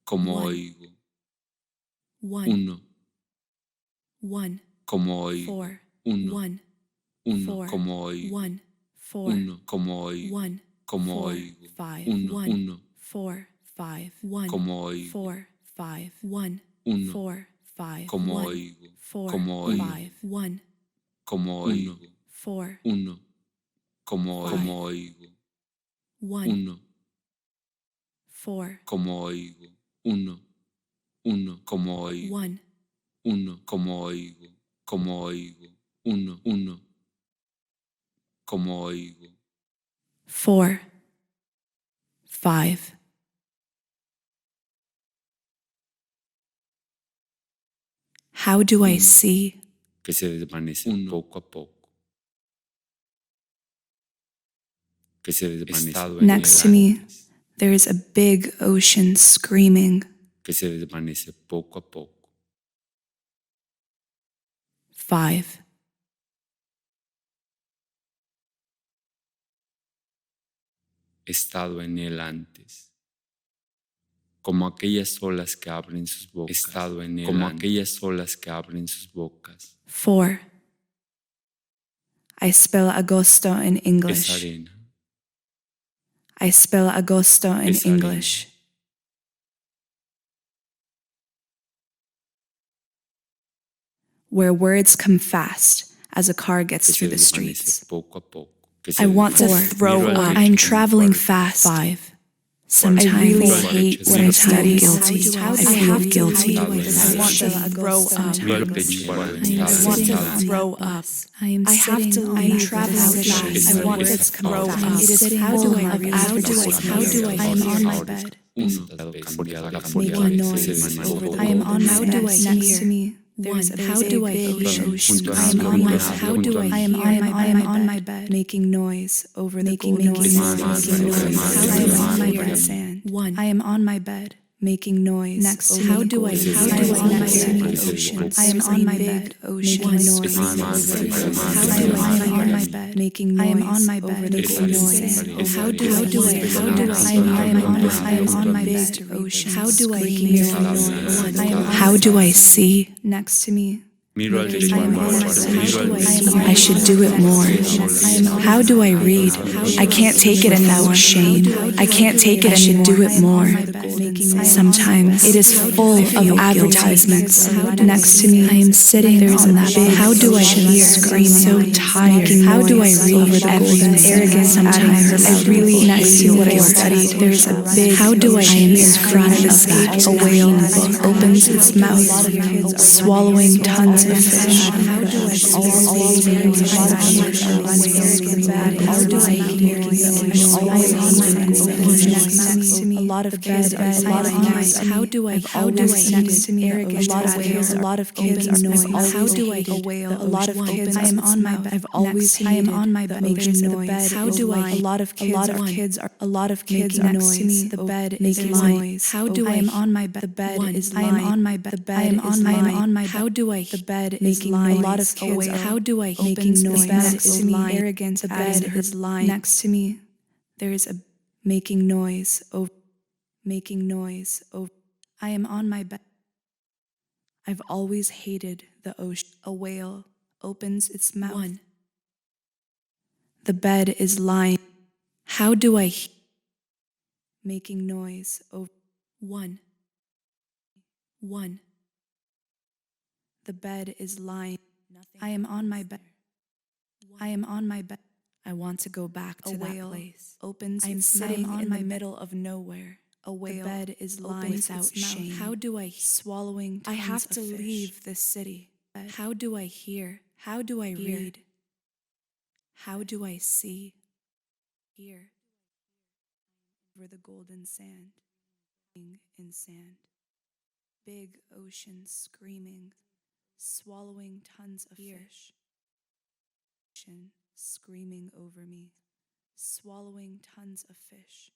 como One. oigo, One. uno, One. como oigo, Four. uno, One. uno, Four. como oigo, One. Four. uno, como oigo, One. como Four. oigo, Five. uno, One. uno, Four. Five. One. como oigo, Four. Five. One. uno, Four. Five. como One. oigo, Four. como oigo, Five. One. como oigo, Four. uno, como Five. oigo, One. uno, Four. como oigo, uno, como oigo, One. uno, como oigo, uno, como oigo, Four. Five. How do I see? que se desvanece poco a poco, que se desvanece Next to me, there is a big ocean screaming. que se desvanece poco a poco, Five. he estado en él antes, como aquellas olas que abren sus bocas, he estado en él como aquellas olas que abren sus bocas, Four. I spell agosto in es English. arena, I spell agosto in Es arena. English. Where words come fast as a car que gets se through the desvanece streets. poco a poco, que se I want to desvanece. throw Miro al up. techo I'm con traveling fuerza. fast. Five. I Sometimes really I hate hate what when I I study feel guilty. guilty. I feel guilty. How do I I want to throw up. Miro al techo cuando I am estaba sitting sentado. on throw up. I have to leave. Traveling fast. I want to throw up. It is full of advertisements. How do I? I am on my bed. Making noise. I am on my bed. Next to me. There's a how do I ocean? I am on my how do I? I am on my bed making noise over the golden sand. I am on my bed sand. One. I am on my bed making noise next to how do I? How do I next to me ocean? I am on my bed ocean noise. I am on my bed making noise. I am on my bed making noise. How do I? I am on my bed ocean. How do I hear? How do I see? Next to me. Miro al techo cuando I should do it more. How do I read? I can't take it anymore. Shame. I can't take it. I should do it more. Sometimes it is full of advertisements. Next to me, I am sitting on that bed. How do I hear? Scream so tired. How do I read? Everyone's arrogant. Sometimes I really next to what I studied. There's a big. How do I hear? In front of a whale opens its mouth, swallowing tons of fish. How do I next to me? A lot of kids are how do I next to me? A lot of kids noise. How do I a whale? A lot of kids. I am on my bed. I've always I am on my bed making noise. How do I? A lot of kids are next to me. The bed is noise. How do I am on my bed? The bed is I am on my bed. The bed is I am on my bed. How do I? The bed is lying. A lot of kids. How do I making noise? Next to me. Arrogance. The bed is lying. Next to me. There is a making noise. Making noise. I am on my bed. I've always hated the ocean. A whale opens its mouth. One. The bed is lying. How do I making noise? One. One. The bed is lying. I am on my bed. I am on my bed. I want to go back to that place. Opens. I am sitting in the middle of nowhere. A whale. The bed is lying without shame. How do I swallowing? I have to leave this city. How do I hear? How do I read? How do I see? Here. Over the golden sand. In sand. Big ocean screaming. Swallowing tons of fish. Ocean screaming over me. Swallowing tons of fish.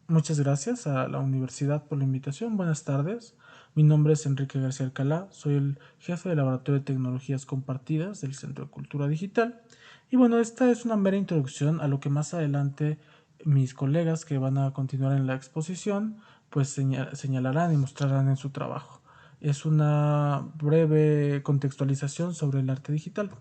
Muchas gracias a la universidad por la invitación. Buenas tardes. Mi nombre es Enrique García Alcalá. Soy el jefe del Laboratorio de Tecnologías Compartidas del Centro de Cultura Digital. Y bueno, esta es una mera introducción a lo que más adelante mis colegas que van a continuar en la exposición pues señalarán y mostrarán en su trabajo. Es una breve contextualización sobre el arte digital.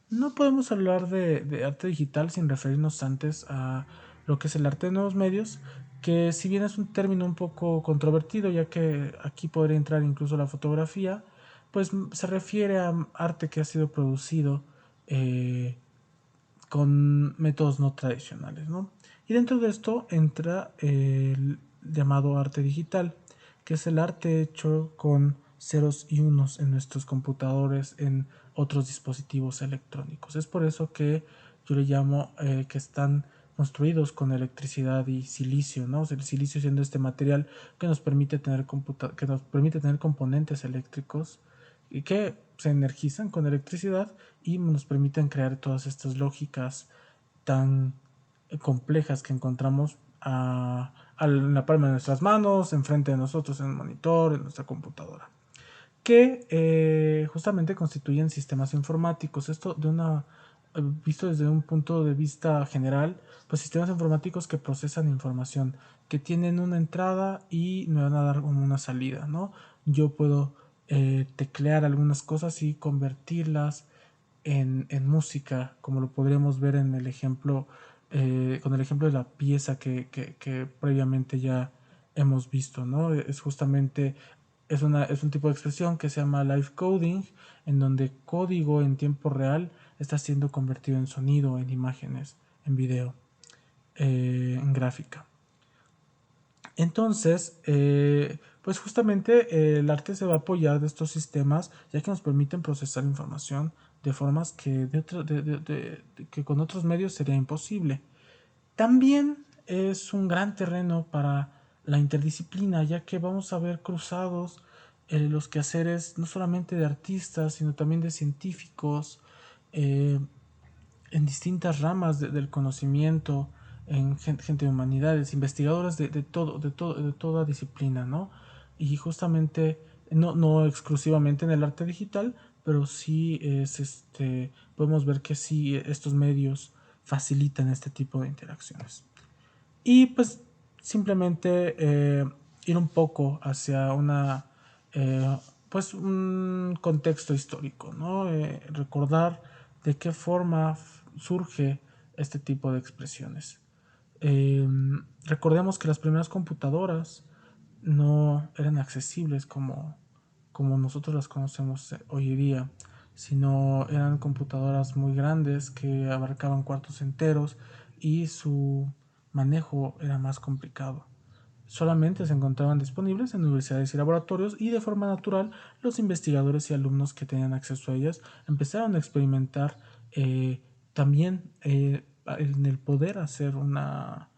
No podemos hablar de arte digital sin referirnos antes a lo que es el arte de nuevos medios, que si bien es un término un poco controvertido, ya que aquí podría entrar incluso la fotografía, pues se refiere a arte que ha sido producido con métodos no tradicionales, ¿no? Y dentro de esto entra el llamado arte digital, que es el arte hecho con ceros y unos en nuestros computadores, en otros dispositivos electrónicos. Es por eso que yo le llamo que están construidos con electricidad y silicio, ¿no? O sea, el silicio siendo este material que nos permite tener componentes eléctricos y que se energizan con electricidad y nos permiten crear todas estas lógicas tan complejas que encontramos en la palma de nuestras manos, enfrente de nosotros en el monitor, en nuestra computadora, que justamente constituyen sistemas informáticos. Esto visto desde un punto de vista general, pues sistemas informáticos que procesan información, que tienen una entrada y me van a dar una salida, ¿no? Yo puedo teclear algunas cosas y convertirlas en música, como lo podríamos ver en el ejemplo, con el ejemplo de la pieza que previamente ya hemos visto, ¿no? Es justamente es un tipo de expresión que se llama live coding, en donde código en tiempo real está siendo convertido en sonido, en imágenes, en video, en gráfica. Entonces, pues justamente el arte se va a apoyar de estos sistemas, ya que nos permiten procesar información de formas que con otros medios sería imposible. También es un gran terreno para la interdisciplina, ya que vamos a ver cruzados los quehaceres no solamente de artistas, sino también de científicos, eh, en distintas ramas del conocimiento, en gente de humanidades, investigadores de toda disciplina, ¿no? Y justamente, no exclusivamente en el arte digital, pero sí podemos ver que sí estos medios facilitan este tipo de interacciones. Y pues simplemente ir un poco hacia pues un contexto histórico, ¿no? Recordar de qué forma surge este tipo de expresiones. Recordemos que las primeras computadoras no eran accesibles como nosotros las conocemos hoy en día, sino eran computadoras muy grandes que abarcaban cuartos enteros y su manejo era más complicado. Solamente se encontraban disponibles en universidades y laboratorios y de forma natural los investigadores y alumnos que tenían acceso a ellas empezaron a experimentar también en el poder hacer una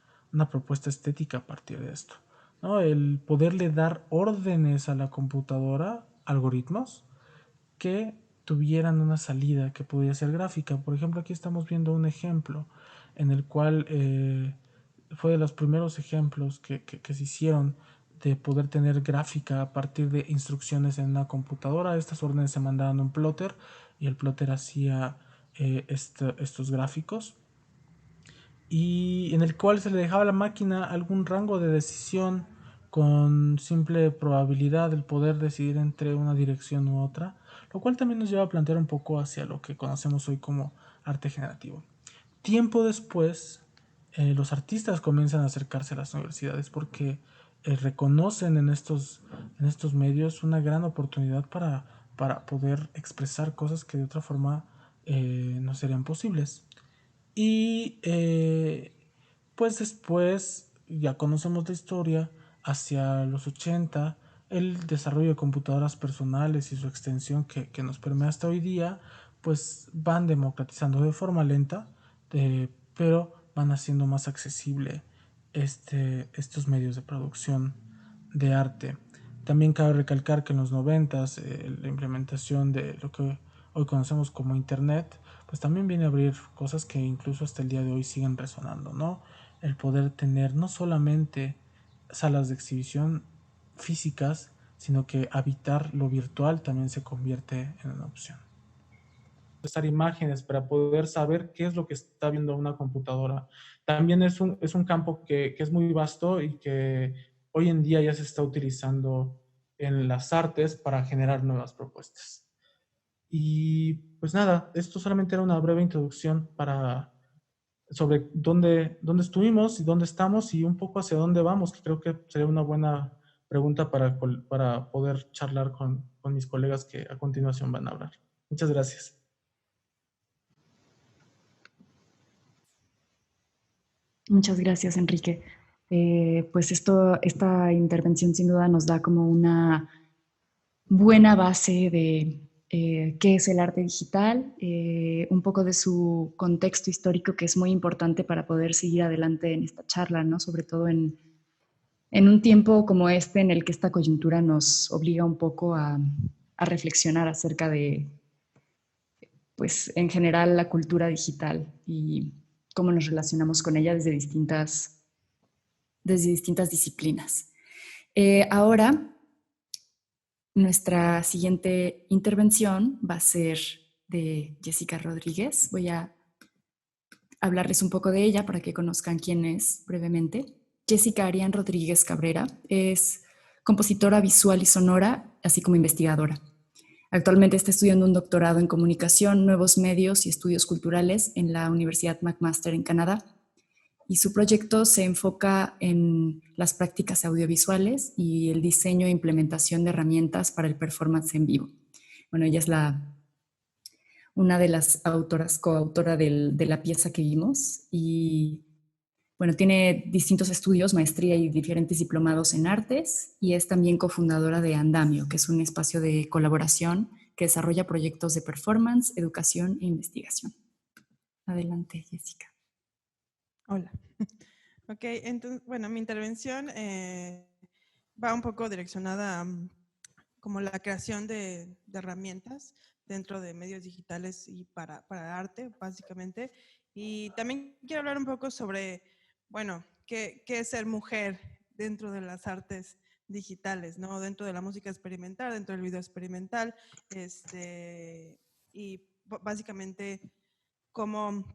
propuesta estética a partir de esto, ¿no? El poderle dar órdenes a la computadora, algoritmos, que tuvieran una salida que podía ser gráfica. Por ejemplo, aquí estamos viendo un ejemplo en el cual fue de los primeros ejemplos que se hicieron de poder tener gráfica a partir de instrucciones en una computadora. Estas órdenes se mandaban a un plotter y el plotter hacía estos gráficos, y en el cual se le dejaba a la máquina algún rango de decisión con simple probabilidad del poder decidir entre una dirección u otra, lo cual también nos lleva a plantear un poco hacia lo que conocemos hoy como arte generativo. Tiempo después, los artistas comienzan a acercarse a las universidades porque reconocen en estos medios una gran oportunidad para poder expresar cosas que de otra forma no serían posibles. Y pues después, ya conocemos la historia, hacia los 80 el desarrollo de computadoras personales y su extensión que nos permea hasta hoy día, pues van democratizando de forma lenta, pero van haciendo más accesible estos medios de producción de arte. También cabe recalcar que en los 90 la implementación de lo que hoy conocemos como Internet, pues también viene a abrir cosas que incluso hasta el día de hoy siguen resonando, ¿no? El poder tener no solamente salas de exhibición físicas, sino que habitar lo virtual también se convierte en una opción. procesar imágenes, para poder saber qué es lo que está viendo una computadora. También es un campo que es muy vasto y que hoy en día ya se está utilizando en las artes para generar nuevas propuestas. Y pues nada, esto solamente era una breve introducción sobre dónde estuvimos y dónde estamos y un poco hacia dónde vamos, que creo que sería una buena pregunta para poder charlar con mis colegas que a continuación van a hablar. Muchas gracias. Muchas gracias, Enrique. Pues esta intervención sin duda nos da como una buena base de qué es el arte digital, un poco de su contexto histórico que es muy importante para poder seguir adelante en esta charla, ¿no? Sobre todo en un tiempo como este en el que esta coyuntura nos obliga un poco a reflexionar acerca de, pues en general, la cultura digital y cómo nos relacionamos con ella desde distintas disciplinas. Ahora, nuestra siguiente intervención va a ser de Jessica Rodríguez. Voy a hablarles un poco de ella para que conozcan quién es brevemente. Jessica Arián Rodríguez Cabrera es compositora visual y sonora, así como investigadora. Actualmente está estudiando un doctorado en comunicación, nuevos medios y estudios culturales en la Universidad McMaster en Canadá. Y su proyecto se enfoca en las prácticas audiovisuales y el diseño e implementación de herramientas para el performance en vivo. Bueno, ella es una de las autoras, coautora de la pieza que vimos y bueno, tiene distintos estudios, maestría y diferentes diplomados en artes y es también cofundadora de Andamio, que es un espacio de colaboración que desarrolla proyectos de performance, educación e investigación. Adelante, Jessica. Hola. Ok, entonces, bueno, mi intervención va un poco direccionada a como la creación de herramientas dentro de medios digitales y para arte, básicamente. Y también quiero hablar un poco sobre, bueno, qué es ser mujer dentro de las artes digitales, ¿no? Dentro de la música experimental, dentro del video experimental, y básicamente cómo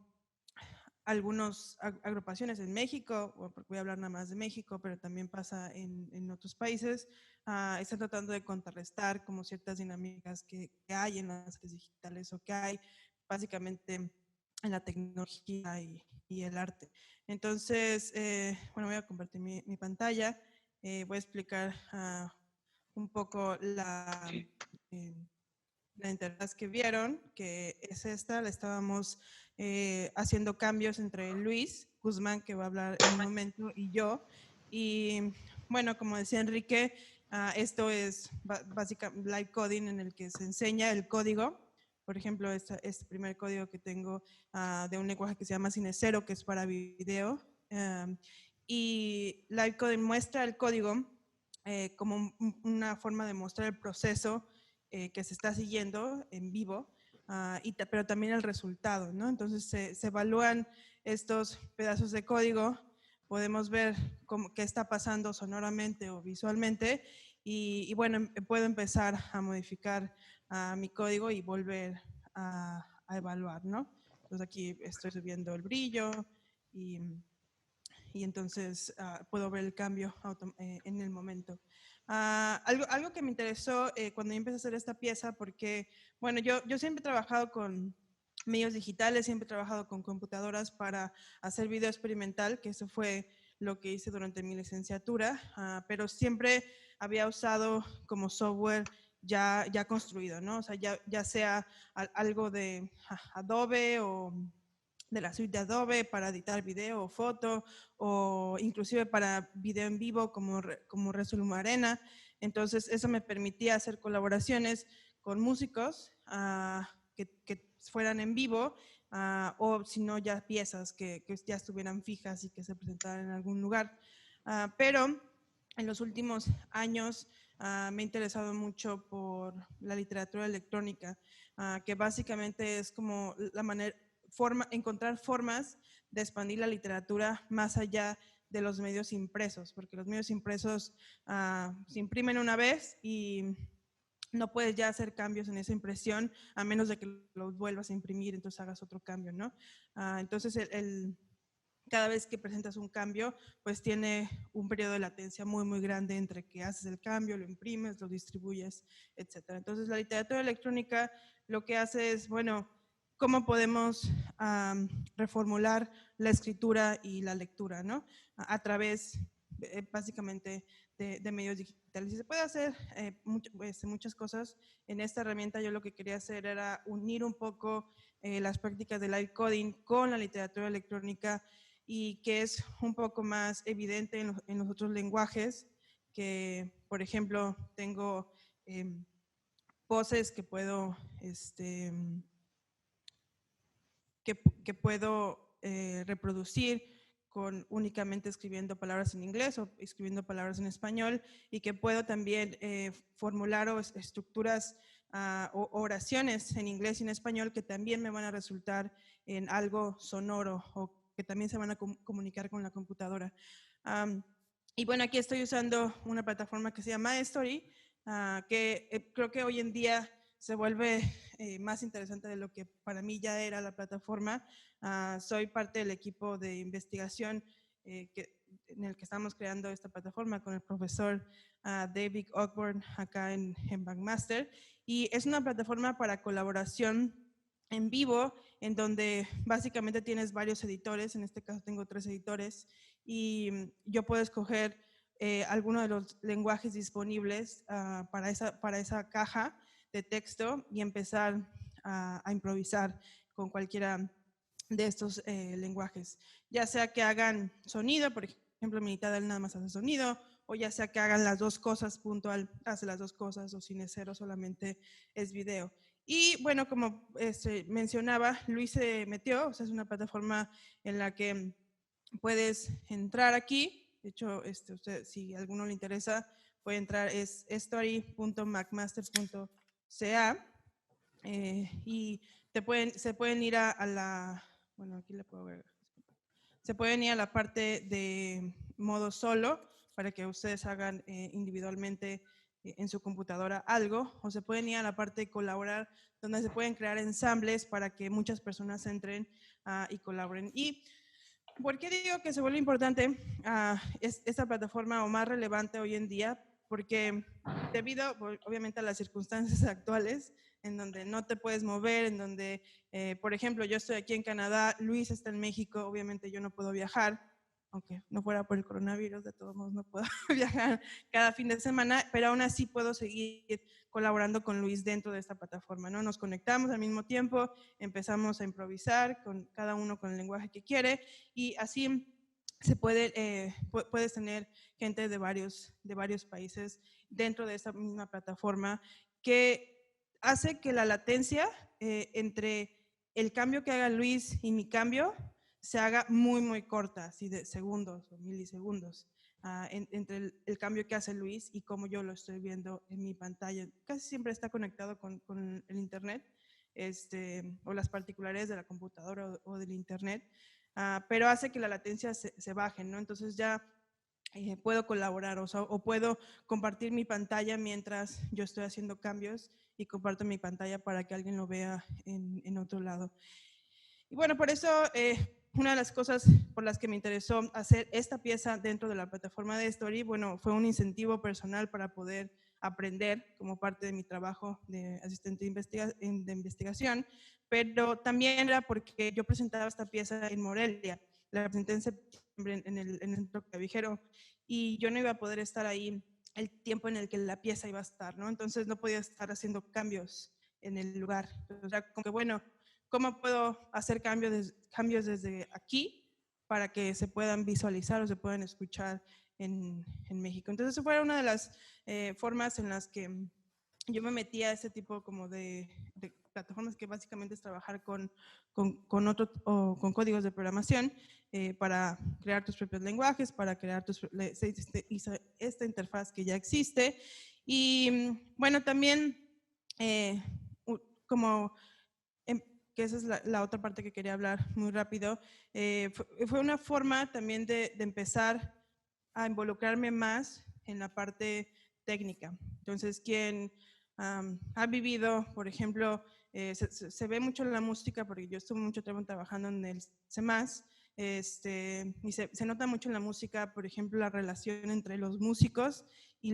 algunas agrupaciones en México, porque voy a hablar nada más de México, pero también pasa en otros países, están tratando de contrarrestar como ciertas dinámicas que hay en las artes digitales o que hay básicamente en la tecnología y el arte. Entonces, bueno, voy a compartir mi pantalla, voy a explicar un poco la interfaz que vieron, que es esta, la estábamos haciendo cambios entre Luis Guzmán, que va a hablar en un momento, y yo. Y bueno, como decía Enrique, esto es básicamente live coding en el que se enseña el código. Por ejemplo, este primer código que tengo de un lenguaje que se llama Cinecero, que es para video. Y live coding muestra el código como una forma de mostrar el proceso que se está siguiendo en vivo, pero también el resultado, ¿no? Entonces se evalúan estos pedazos de código, podemos ver qué está pasando sonoramente o visualmente y bueno, puedo empezar a modificar mi código y volver a evaluar, ¿no? Entonces aquí estoy subiendo el brillo y entonces puedo ver el cambio en el momento. Algo que me interesó cuando yo empecé a hacer esta pieza, porque, bueno, yo siempre he trabajado con medios digitales, siempre he trabajado con computadoras para hacer video experimental, que eso fue lo que hice durante mi licenciatura, pero siempre había usado como software ya construido, ¿no? O sea, ya sea algo de Adobe o de la suite de Adobe para editar video o foto, o inclusive para video en vivo como Resolum Arena. Entonces eso me permitía hacer colaboraciones con músicos que fueran en vivo, o si no ya piezas que ya estuvieran fijas y que se presentaran en algún lugar. Pero en los últimos años me he interesado mucho por la literatura electrónica, que básicamente es como la manera, encontrar formas de expandir la literatura más allá de los medios impresos, porque los medios impresos se imprimen una vez y no puedes ya hacer cambios en esa impresión a menos de que los vuelvas a imprimir, entonces hagas otro cambio, ¿no? Entonces, cada vez que presentas un cambio, pues tiene un periodo de latencia muy, muy grande entre que haces el cambio, lo imprimes, lo distribuyes, etc. Entonces, la literatura electrónica lo que hace es, bueno, ¿cómo podemos reformular la escritura y la lectura, ¿no? A través, básicamente, de medios digitales. Y se puede hacer muchas cosas. En esta herramienta yo lo que quería hacer era unir un poco las prácticas del live coding con la literatura electrónica, y que es un poco más evidente en los otros lenguajes, que por ejemplo tengo poses que puedo, que puedo reproducir únicamente escribiendo palabras en inglés o escribiendo palabras en español, y que puedo también formular estructuras o oraciones en inglés y en español que también me van a resultar en algo sonoro o que también se van a comunicar con la computadora. Y bueno, aquí estoy usando una plataforma que se llama Story, que creo que hoy en día se vuelve más interesante de lo que para mí ya era la plataforma. Soy parte del equipo de investigación en el que estamos creando esta plataforma con el profesor David Ogburn acá en Bankmaster, y es una plataforma para colaboración en vivo, en donde básicamente tienes varios editores. En este caso tengo 3 editores, y yo puedo escoger alguno de los lenguajes disponibles para esa caja de texto y empezar a improvisar con cualquiera de estos lenguajes, ya sea que hagan sonido, por ejemplo, Minitadal nada más hace sonido, o ya sea que hagan las dos cosas, puntual hace las dos cosas, o Cinecero solamente es video. Y bueno, como mencionaba, Luis se metió, o sea, es una plataforma en la que puedes entrar aquí. De hecho, usted, si a alguno le interesa, puede entrar, es story.macmaster.ca, y se pueden ir a la, bueno, aquí le puedo ver, se pueden ir a la parte de modo solo para que ustedes hagan individualmente en su computadora algo, o se pueden ir a la parte de colaborar, donde se pueden crear ensambles para que muchas personas entren y colaboren. Y ¿por qué digo que se vuelve importante esta plataforma, o más relevante hoy en día? Porque debido, obviamente, a las circunstancias actuales, en donde no te puedes mover, en donde, por ejemplo, yo estoy aquí en Canadá, Luis está en México, obviamente yo no puedo viajar, aunque no fuera por el coronavirus, de todos modos no puedo viajar cada fin de semana, pero aún así puedo seguir colaborando con Luis dentro de esta plataforma, ¿no? Nos conectamos al mismo tiempo, empezamos a improvisar, cada uno con el lenguaje que quiere, y así se puedes tener gente de varios países dentro de esta misma plataforma, que hace que la latencia entre el cambio que haga Luis y mi cambio se haga muy, muy corta, así de segundos o milisegundos, entre el cambio que hace Luis y cómo yo lo estoy viendo en mi pantalla. Casi siempre está conectado con el internet, o las particularidades de la computadora o del internet, pero hace que la latencia se baje, ¿no? Entonces ya puedo colaborar, o puedo compartir mi pantalla mientras yo estoy haciendo cambios, y comparto mi pantalla para que alguien lo vea en otro lado. Y bueno, por eso una de las cosas por las que me interesó hacer esta pieza dentro de la plataforma de Story, bueno, fue un incentivo personal para poder aprender como parte de mi trabajo de asistente de investigación, pero también era porque yo presentaba esta pieza en Morelia, la presenté en septiembre en el Centro Clavijero, y yo no iba a poder estar ahí el tiempo en el que la pieza iba a estar, ¿no? Entonces no podía estar haciendo cambios en el lugar. O sea, como que bueno, ¿cómo puedo hacer cambios desde aquí para que se puedan visualizar o se puedan escuchar en México? Entonces, esa fue una de las formas en las que yo me metí a ese tipo como de plataformas, que básicamente es trabajar con códigos de programación para crear tus propios lenguajes, para crear esta interfaz que ya existe. Y bueno, también como que esa es la otra parte que quería hablar muy rápido, fue una forma también de empezar a involucrarme más en la parte técnica. Entonces, quien ha vivido, por ejemplo, se ve mucho en la música, porque yo estuve mucho tiempo trabajando en el CEMAS, y se nota mucho en la música, por ejemplo, la relación entre los músicos y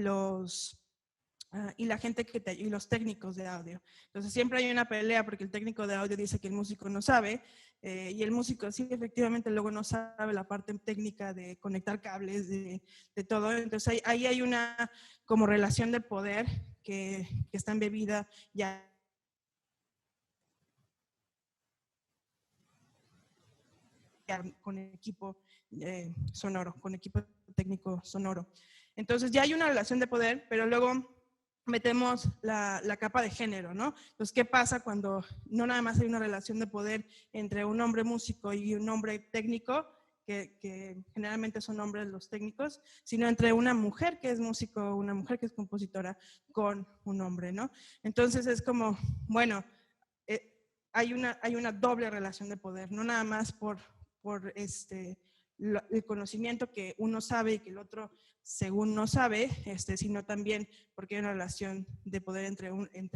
y la gente y los técnicos de audio. Entonces siempre hay una pelea porque el técnico de audio dice que el músico no sabe, y el músico sí efectivamente luego no sabe la parte técnica de conectar cables, de todo. Entonces ahí hay una como relación de poder que está embebida ya con equipo sonoro, con equipo técnico sonoro. Entonces ya hay una relación de poder, pero luego metemos la capa de género, ¿no? Entonces, ¿qué pasa cuando no nada más hay una relación de poder entre un hombre músico y un hombre técnico, que generalmente son hombres los técnicos, sino entre una mujer que es músico, una mujer que es compositora, con un hombre, ¿no? Entonces es como, bueno, hay una doble relación de poder, no nada más por el conocimiento que uno sabe y que el otro según no sabe, sino también porque hay una relación de poder entre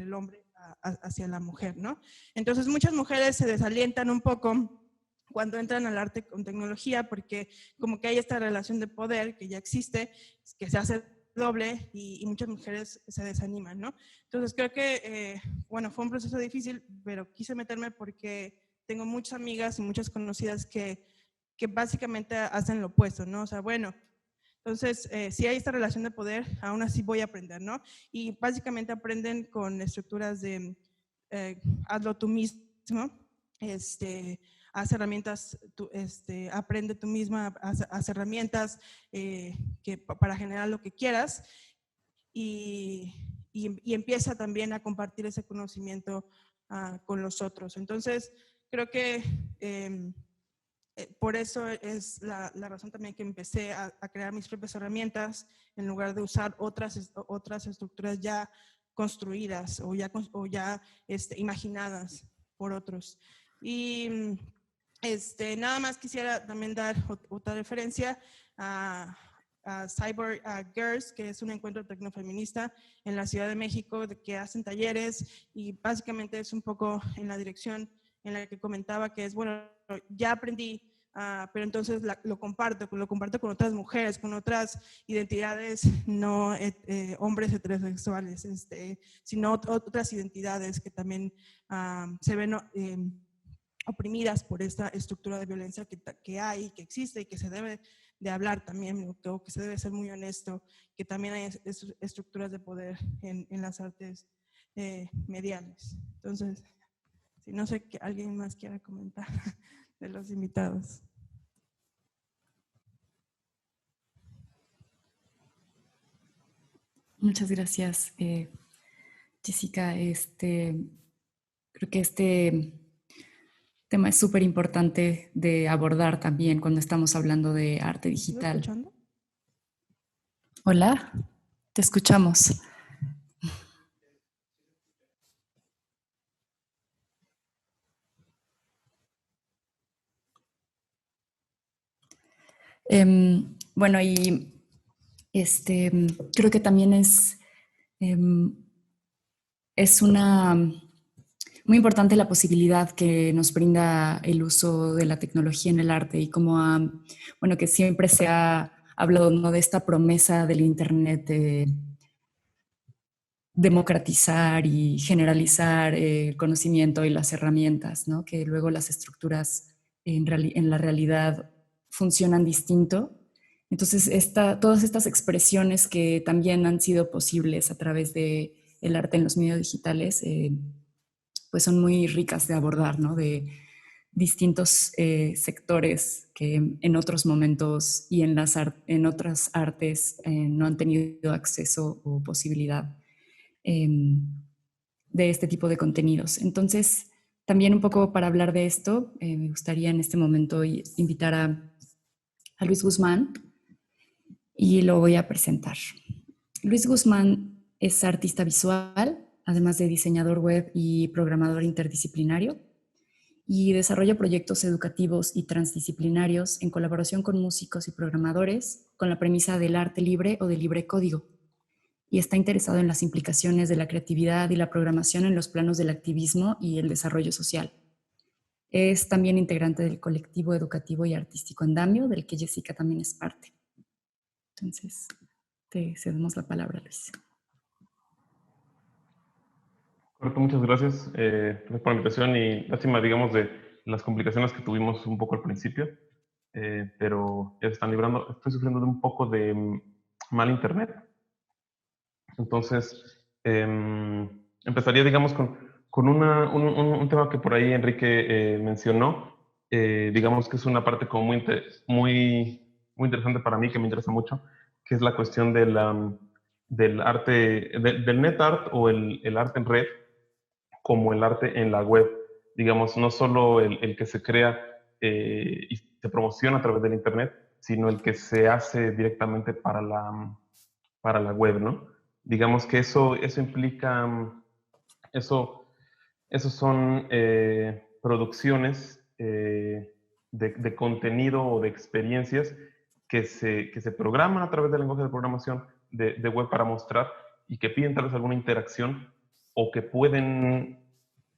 el hombre hacia la mujer, ¿no? Entonces muchas mujeres se desalientan un poco cuando entran al arte con tecnología, porque como que hay esta relación de poder que ya existe, que se hace doble, y muchas mujeres se desaniman, ¿no? Entonces creo que, bueno, fue un proceso difícil, pero quise meterme porque tengo muchas amigas y muchas conocidas que básicamente hacen lo opuesto, ¿no? O sea, bueno, entonces, si hay esta relación de poder, aún así voy a aprender, ¿no? Y básicamente aprenden con estructuras de hazlo tú mismo, haz herramientas, aprende tú misma, haz herramientas para generar lo que quieras, y empieza también a compartir ese conocimiento con los otros. Entonces, creo que por eso es la razón también que empecé a crear mis propias herramientas en lugar de usar otras estructuras ya construidas o ya imaginadas por otros. Y nada más quisiera también dar otra referencia a Cyber Girls, que es un encuentro tecnofeminista en la Ciudad de México, que hacen talleres, y básicamente es un poco en la dirección en la que comentaba, que es, bueno, ya aprendí, pero entonces lo comparto con otras mujeres, con otras identidades, no hombres heterosexuales, sino otras identidades que también se ven oprimidas por esta estructura de violencia que hay, que existe y que se debe de hablar también, o que se debe ser muy honesto, que también hay estructuras de poder en las artes mediales. Entonces, si no sé que alguien más quiera comentar de los invitados. Muchas gracias, Jessica. Creo que este tema es súper importante de abordar también cuando estamos hablando de arte digital. ¿Estás escuchando? Hola, te escuchamos. Bueno, y creo que también es muy importante la posibilidad que nos brinda el uso de la tecnología en el arte, y como bueno, que siempre se ha hablado, ¿no?, de esta promesa del Internet de democratizar y generalizar el conocimiento y las herramientas, ¿no?, que luego las estructuras en la realidad funcionan distinto. Entonces, todas estas expresiones que también han sido posibles a través del arte en los medios digitales, pues son muy ricas de abordar, ¿no?, de distintos sectores que en otros momentos y en otras artes no han tenido acceso o posibilidad de este tipo de contenidos. Entonces, también un poco para hablar de esto, me gustaría en este momento invitar a Luis Guzmán, y lo voy a presentar. Luis Guzmán es artista visual, además de diseñador web y programador interdisciplinario, y desarrolla proyectos educativos y transdisciplinarios en colaboración con músicos y programadores, con la premisa del arte libre o del libre código. y está interesado en las implicaciones de la creatividad y la programación en los planos del activismo y el desarrollo social. Es también integrante del colectivo educativo y artístico Andamio, del que Jessica también es parte. Entonces, te cedemos la palabra, Luis. Correcto, muchas gracias por la invitación y lástima, digamos, de las complicaciones que tuvimos un poco al principio, pero ya se están librando. Estoy sufriendo de un poco de mal internet. Entonces, empezaría, digamos, con un tema que por ahí Enrique mencionó, digamos que es una parte como muy interesante para mí, que me interesa mucho, que es la cuestión del arte, del net art o el arte en red, como el arte en la web. Digamos, no solo el que se crea y se promociona a través del internet, sino el que se hace directamente para la web, ¿no? Digamos que eso implica, esos son producciones de contenido o de experiencias que se programan a través del lenguaje de programación de web para mostrar y que piden tal vez alguna interacción o que pueden,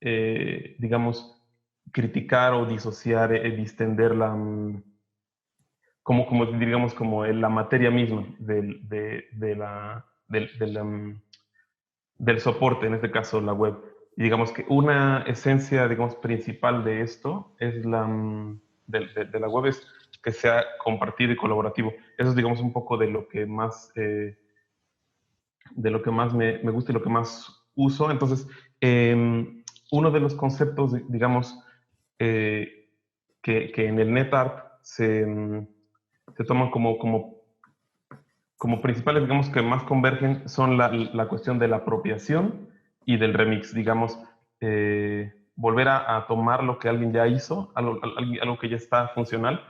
digamos, criticar o disociar, distender digamos, como la materia misma del soporte, en este caso la web. Y digamos que una esencia, digamos, principal de esto es de la web es que sea compartido y colaborativo. Eso es, digamos, un poco de lo que más me gusta y lo que más uso. Entonces, uno de los conceptos, digamos, que en el NetArt se toman como principales, digamos, que más convergen son la cuestión de la apropiación y del remix, digamos, volver a tomar lo que alguien ya hizo, algo que ya está funcional,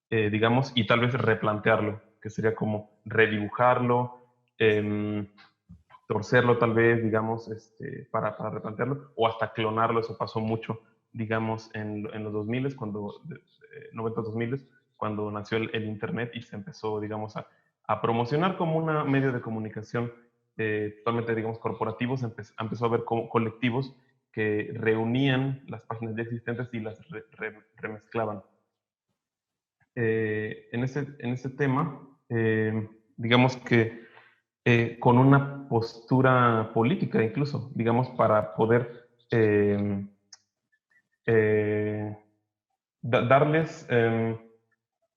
digamos, y tal vez replantearlo, que sería como redibujarlo, torcerlo tal vez, digamos, para replantearlo, o hasta clonarlo. Eso pasó mucho, digamos, en los 2000, 90, 2000, cuando nació el Internet y se empezó, digamos, a promocionar como un medio de comunicación totalmente, digamos, corporativo. Empezó a haber colectivos que reunían las páginas ya existentes y las remezclaban. En ese tema, digamos que con una postura política incluso, digamos, para poder darles,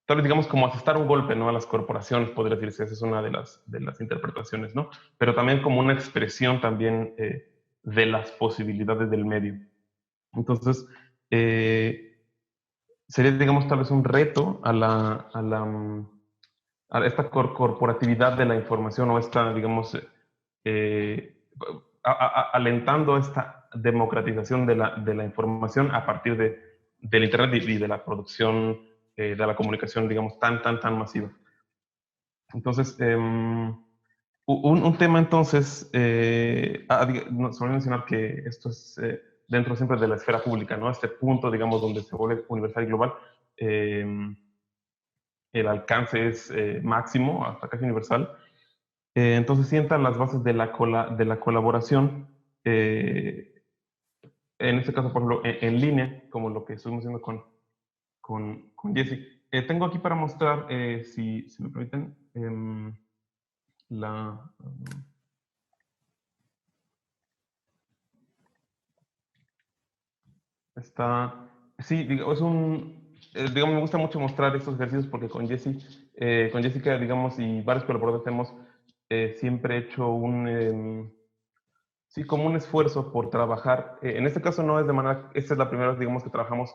tal vez, digamos, como asestar un golpe, ¿no?, a las corporaciones, podría decirse. Esa es una de las interpretaciones, ¿no? Pero también como una expresión también de las posibilidades del medio. Entonces, sería, digamos, tal vez un reto a esta corporatividad de la información, o esta, digamos, alentando esta democratización de la información a partir del Internet y de la producción de la comunicación, digamos, tan masiva. Entonces, un tema entonces, solo mencionar que esto es dentro siempre de la esfera pública, ¿no? Este punto, digamos, donde se vuelve universal y global, el alcance es máximo, hasta casi universal. Entonces sientan las bases de la colaboración, en este caso, por ejemplo, en línea, como lo que estuvimos haciendo con Jessy. Tengo aquí para mostrar, si me permiten, sí, digamos, digamos, me gusta mucho mostrar estos ejercicios porque con Jessica, digamos, y varios colaboradores hemos siempre hecho sí, como un esfuerzo por trabajar. En este caso no es de manera, esta es la primera vez, digamos, que trabajamos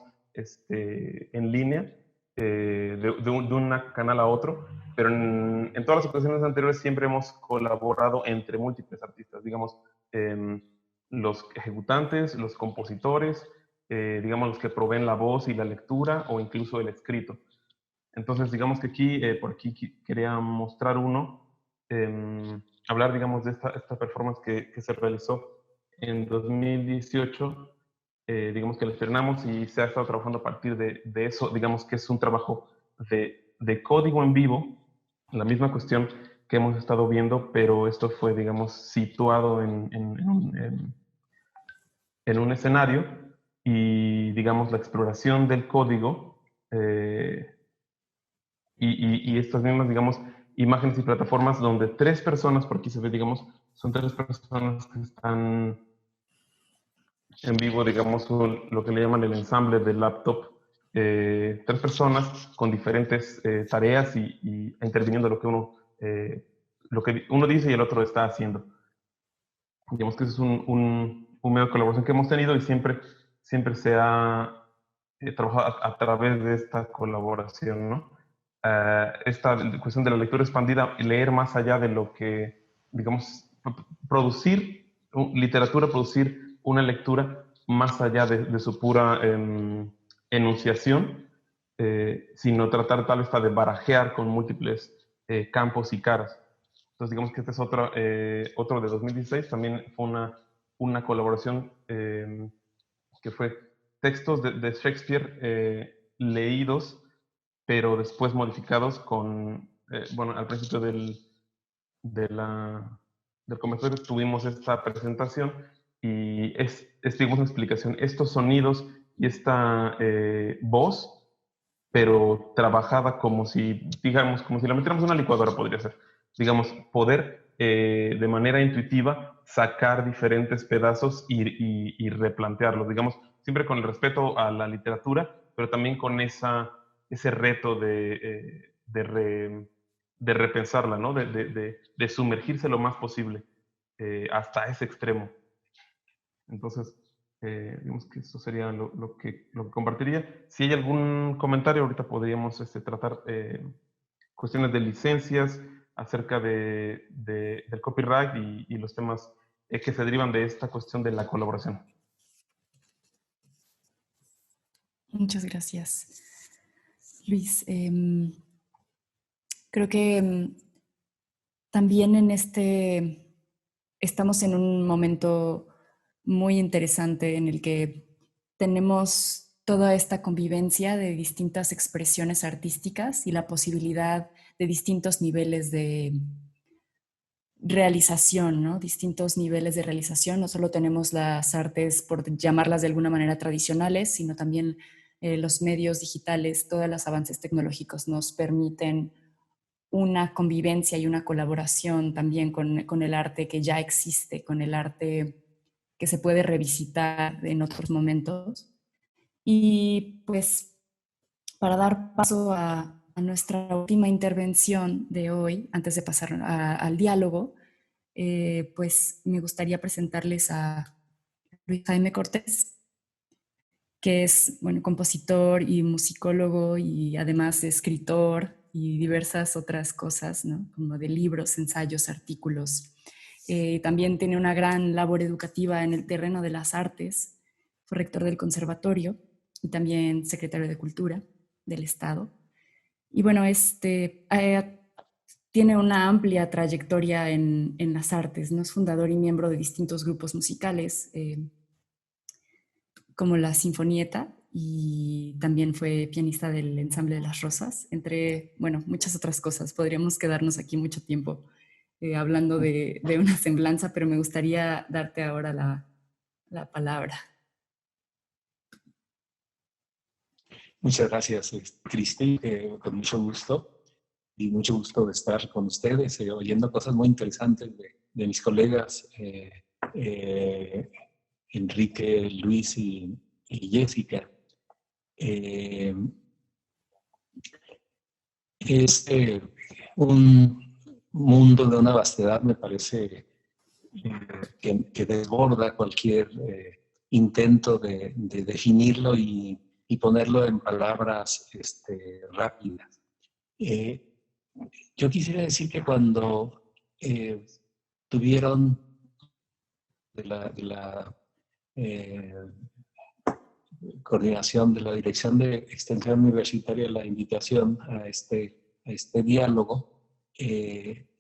en línea, de un canal a otro, pero en todas las ocasiones anteriores siempre hemos colaborado entre múltiples artistas, digamos, los ejecutantes, los compositores, digamos, los que proveen la voz y la lectura, o incluso el escrito. Entonces, digamos que aquí, por aquí quería mostrar hablar, digamos, de esta performance que se realizó en 2018, digamos que la estrenamos y se ha estado trabajando a partir de eso. Digamos que es un trabajo de código en vivo, la misma cuestión, que hemos estado viendo, pero esto fue, digamos, situado en un escenario y, digamos, la exploración del código y estas mismas, digamos, imágenes y plataformas donde 3 personas, por aquí se ve, digamos, son 3 personas que están en vivo, digamos, lo que le llaman el ensamble del laptop. 3 personas con diferentes tareas y interviniendo lo que uno dice y el otro está haciendo. Digamos que ese es un medio de colaboración que hemos tenido y siempre se ha trabajado a través de esta colaboración, ¿no? Esta cuestión de la lectura expandida, leer más allá de lo que, digamos, producir literatura, producir una lectura más allá de su pura enunciación, sino tratar tal vez de barajear con múltiples campos y caras. Entonces, digamos que este es otro de 2016, también fue una colaboración que fue textos de Shakespeare leídos, pero después modificados con, bueno, al principio del conversatorio tuvimos esta presentación y digamos, una explicación. Estos sonidos y esta voz, pero trabajada como si, digamos, como si la metiéramos en una licuadora, podría ser. Digamos, poder de manera intuitiva sacar diferentes pedazos y replantearlos, digamos, siempre con el respeto a la literatura, pero también con ese reto de repensarla, ¿no? De sumergirse lo más posible hasta ese extremo. Entonces, digamos que eso sería lo que compartiría. Si hay algún comentario, ahorita podríamos tratar cuestiones de licencias acerca del copyright y los temas que se derivan de esta cuestión de la colaboración. Muchas gracias, Luis. Creo que también estamos en un momento muy interesante en el que tenemos toda esta convivencia de distintas expresiones artísticas y la posibilidad de distintos niveles de realización, ¿no? Distintos niveles de realización. No solo tenemos las artes, por llamarlas de alguna manera, tradicionales, sino también los medios digitales, todos los avances tecnológicos nos permiten una convivencia y una colaboración también con el arte que ya existe, con el arte que se puede revisitar en otros momentos. Y pues para dar paso a nuestra última intervención de hoy, antes de pasar al diálogo, pues me gustaría presentarles a Luis Jaime Cortés, que es, bueno, compositor y musicólogo y además escritor y diversas otras cosas, ¿no? Como de libros, ensayos, artículos. También tiene una gran labor educativa en el terreno de las artes. Fue rector del conservatorio y también secretario de Cultura del Estado. Y bueno, tiene una amplia trayectoria en las artes, ¿no? Es fundador y miembro de distintos grupos musicales, como la Sinfonieta, y también fue pianista del Ensamble de las Rosas, entre, bueno, muchas otras cosas. Podríamos quedarnos aquí mucho tiempo hablando de una semblanza, pero me gustaría darte ahora la palabra. Muchas gracias, Cristi, con mucho gusto. Y mucho gusto de estar con ustedes, oyendo cosas muy interesantes de mis colegas Enrique, Luis y Jessica. Es un mundo de una vastedad, me parece, que desborda cualquier intento de definirlo y ponerlo en palabras rápidas. Yo quisiera decir que cuando tuvieron de la coordinación de la Dirección de Extensión Universitaria la invitación a este diálogo,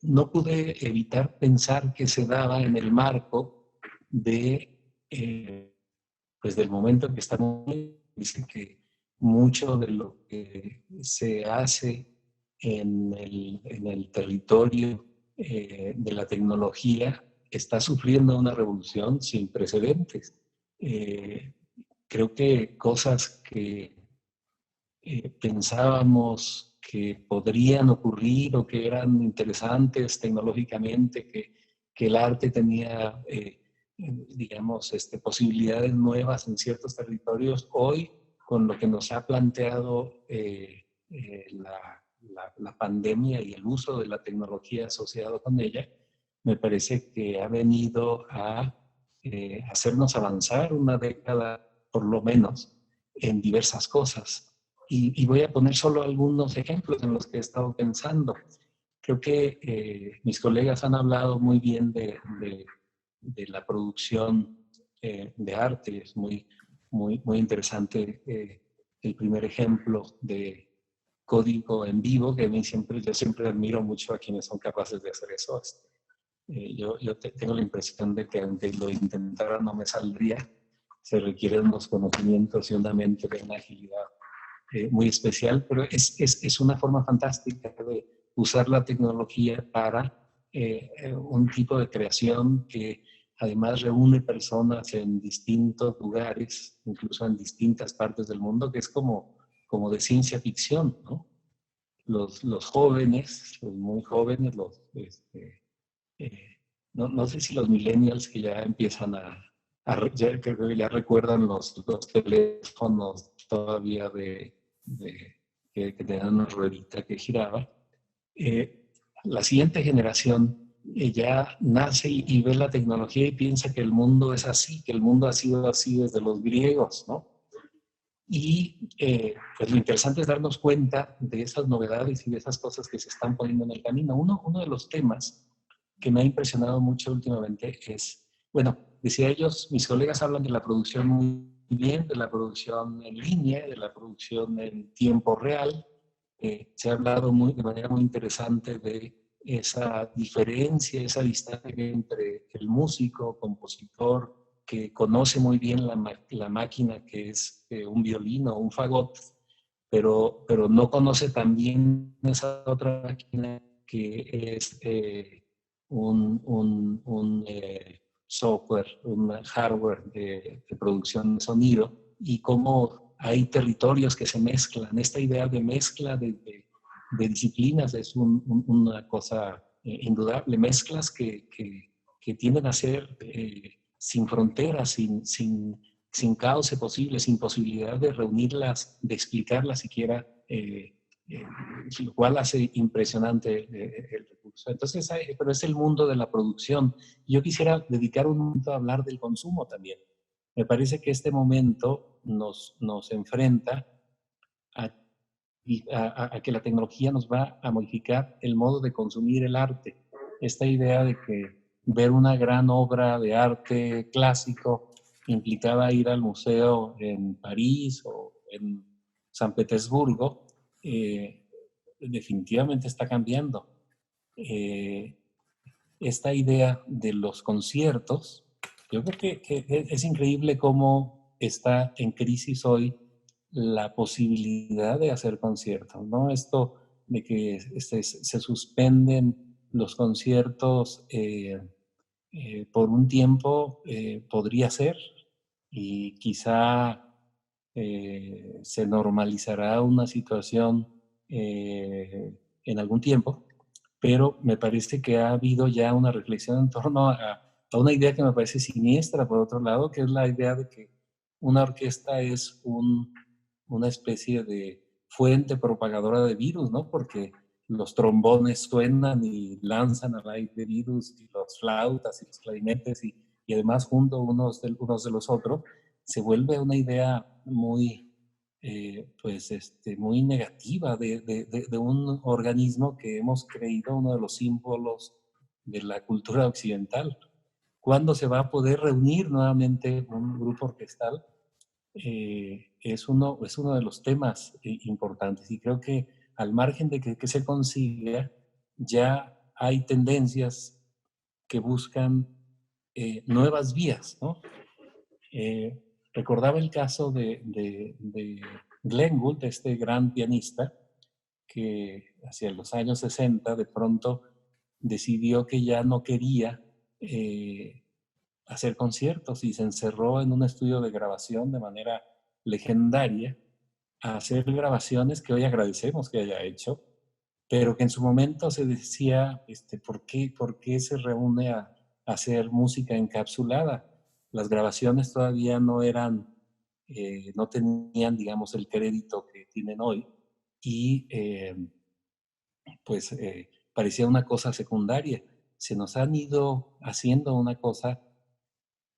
no pude evitar pensar que se daba en el marco de pues del momento en que estamos. Dice que mucho de lo que se hace en el territorio de la tecnología está sufriendo una revolución sin precedentes. Creo que cosas que pensábamos que podrían ocurrir o que eran interesantes tecnológicamente, que el arte tenía, digamos, posibilidades nuevas en ciertos territorios, hoy, con lo que nos ha planteado la pandemia y el uso de la tecnología asociado con ella, me parece que ha venido a hacernos avanzar una década, por lo menos, en diversas cosas. Y voy a poner solo algunos ejemplos en los que he estado pensando. Creo que mis colegas han hablado muy bien de la producción de arte. Es muy interesante el primer ejemplo de código en vivo, que a mí yo siempre admiro mucho a quienes son capaces de hacer eso. Yo tengo la impresión de que aunque lo intentara no me saldría. Se requieren unos conocimientos y una mente de una agilidad muy especial, pero es una forma fantástica de usar la tecnología para un tipo de creación que además reúne personas en distintos lugares, incluso en distintas partes del mundo, que es como de ciencia ficción, ¿no? Los jóvenes, los muy jóvenes, no sé si los millennials que ya empiezan ya, creo que ya recuerdan los teléfonos todavía que tenían una ruedita que giraba. La siguiente generación ya nace y ve la tecnología y piensa que el mundo es así, que el mundo ha sido así desde los griegos, ¿no? Y pues lo interesante es darnos cuenta de esas novedades y de esas cosas que se están poniendo en el camino. Uno de los temas que me ha impresionado mucho últimamente es, bueno, decía ellos, mis colegas hablan de la producción muy bien, de la producción en línea, de la producción en tiempo real. Se ha hablado de manera muy interesante de esa diferencia, esa distancia entre el músico, compositor, que conoce muy bien la máquina que es un violín o un fagot, pero no conoce también esa otra máquina que es un software, un hardware de producción de sonido, y cómo hay territorios que se mezclan. Esta idea de mezcla de disciplinas es una cosa indudable, mezclas que tienden a ser sin fronteras, sin cauce posible, sin posibilidad de reunirlas, de explicarlas siquiera, lo cual hace impresionante el recurso. Entonces, pero es el mundo de la producción. Yo quisiera dedicar un momento a hablar del consumo también. Me parece que este momento nos enfrenta a que la tecnología nos va a modificar el modo de consumir el arte. Esta idea de que ver una gran obra de arte clásico implicaba ir al museo en París o en San Petersburgo, definitivamente está cambiando. Esta idea de los conciertos, yo creo que es increíble cómo está en crisis hoy la posibilidad de hacer conciertos, ¿no? Esto de que se suspenden los conciertos por un tiempo podría ser, y quizá se normalizará una situación en algún tiempo, pero me parece que ha habido ya una reflexión en torno a una idea que me parece siniestra, por otro lado, que es la idea de que una orquesta es una especie de fuente propagadora de virus, ¿no? Porque los trombones suenan y lanzan al aire virus, y los flautas y los clarinetes, y además junto unos de los otros, se vuelve una idea muy, muy negativa de un organismo que hemos creído uno de los símbolos de la cultura occidental. ¿Cuándo se va a poder reunir nuevamente un grupo orquestal? Es uno de los temas importantes, y creo que al margen de que se consiga, ya hay tendencias que buscan nuevas vías, ¿no? Recordaba el caso de Glenn Gould, este gran pianista, que hacia los años 60 de pronto decidió que ya no quería hacer conciertos y se encerró en un estudio de grabación de manera legendaria a hacer grabaciones que hoy agradecemos que haya hecho, pero que en su momento se decía, ¿por qué se reúne a hacer música encapsulada? Las grabaciones todavía no eran, no tenían, digamos, el crédito que tienen hoy y parecía una cosa secundaria. Se nos han ido haciendo una cosa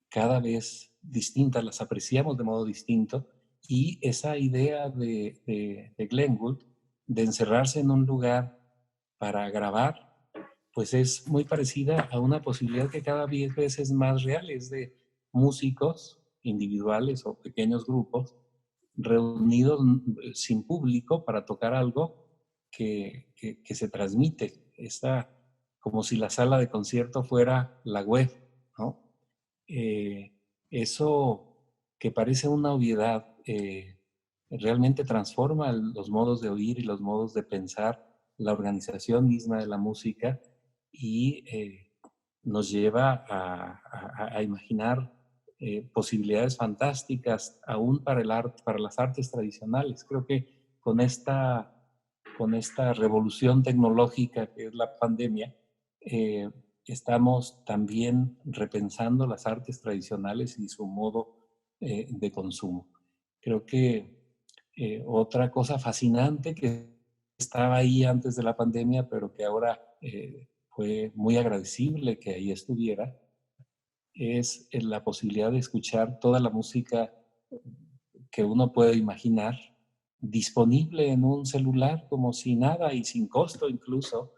cada vez distinta, las apreciamos de modo distinto, y esa idea de Glenn de encerrarse en un lugar para grabar, pues es muy parecida a una posibilidad que cada vez es más real, es de músicos individuales o pequeños grupos reunidos sin público para tocar algo que se transmite. Está como si la sala de concierto fuera la web, ¿no? Eso que parece una obviedad realmente transforma los modos de oír y los modos de pensar, la organización misma de la música y nos lleva a imaginar posibilidades fantásticas aún para el arte, para las artes tradicionales. Creo que con esta revolución tecnológica que es la pandemia, estamos también repensando las artes tradicionales y su modo de consumo. Creo que otra cosa fascinante que estaba ahí antes de la pandemia, pero que ahora fue muy agradecible que ahí estuviera, es la posibilidad de escuchar toda la música que uno puede imaginar disponible en un celular como si nada y sin costo incluso.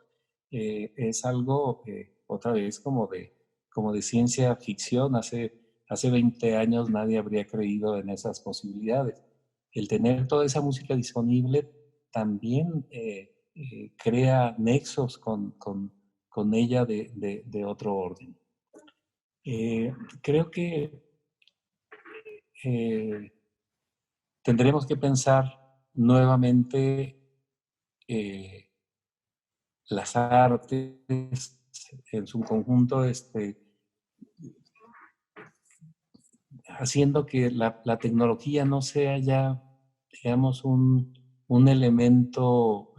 Es algo otra vez como de ciencia ficción. Hace 20 años nadie habría creído en esas posibilidades. El tener toda esa música disponible también crea nexos con ella de otro orden. Creo que tendremos que pensar nuevamente las artes en su conjunto, haciendo que la tecnología no sea ya, digamos, un elemento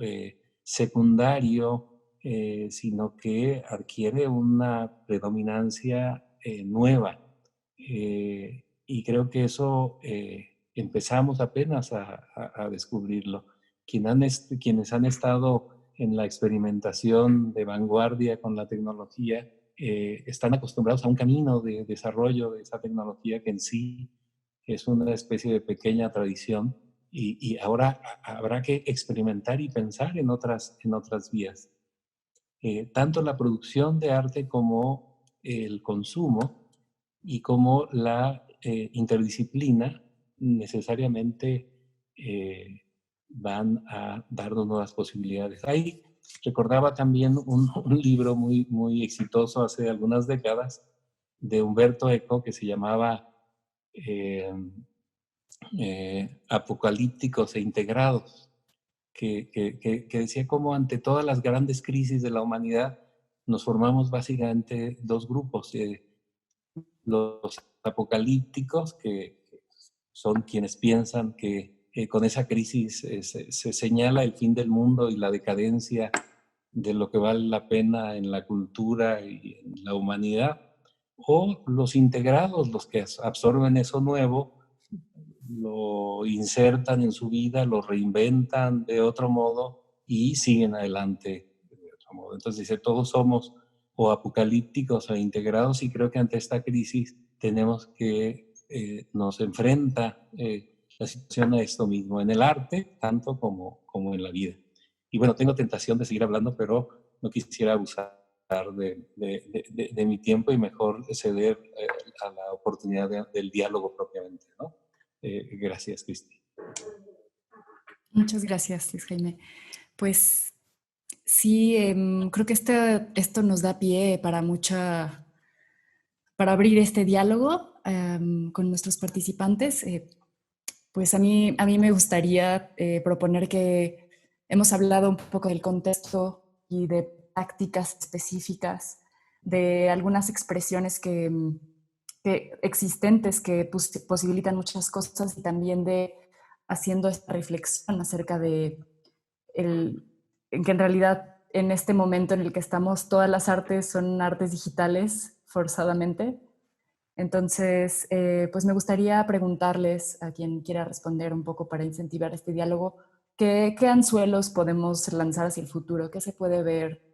secundario, sino que adquiere una predominancia nueva. Y creo que eso empezamos apenas a descubrirlo. Quienes han estado en la experimentación de vanguardia con la tecnología están acostumbrados a un camino de desarrollo de esa tecnología que en sí es una especie de pequeña tradición y ahora habrá que experimentar y pensar en otras vías. Tanto la producción de arte como el consumo y como la interdisciplina necesariamente van a darnos nuevas posibilidades. Ahí recordaba también un libro muy, muy exitoso hace algunas décadas de Umberto Eco que se llamaba Apocalípticos e Integrados, que decía cómo ante todas las grandes crisis de la humanidad nos formamos básicamente dos grupos. Los apocalípticos, que son quienes piensan que con esa crisis se señala el fin del mundo y la decadencia de lo que vale la pena en la cultura y en la humanidad, o los integrados, los que absorben eso nuevo, lo insertan en su vida, lo reinventan de otro modo y siguen adelante de otro modo. Entonces dice, todos somos o apocalípticos o integrados, y creo que ante esta crisis tenemos que nos enfrenta la situación a esto mismo, en el arte tanto como en la vida. Y bueno, tengo tentación de seguir hablando, pero no quisiera abusar de mi tiempo y mejor ceder a la oportunidad del diálogo propiamente, ¿no? Gracias, Cristi. Muchas gracias, Luis Jaime. Pues sí, creo que esto nos da pie para abrir este diálogo con nuestros participantes. Pues a mí me gustaría proponer que hemos hablado un poco del contexto y de prácticas específicas, de algunas expresiones que existentes que posibilitan muchas cosas, y también de haciendo esta reflexión acerca de en que en realidad en este momento en el que estamos todas las artes son artes digitales forzadamente. Entonces, pues me gustaría preguntarles a quien quiera responder un poco para incentivar este diálogo, ¿qué anzuelos podemos lanzar hacia el futuro? ¿Qué se puede ver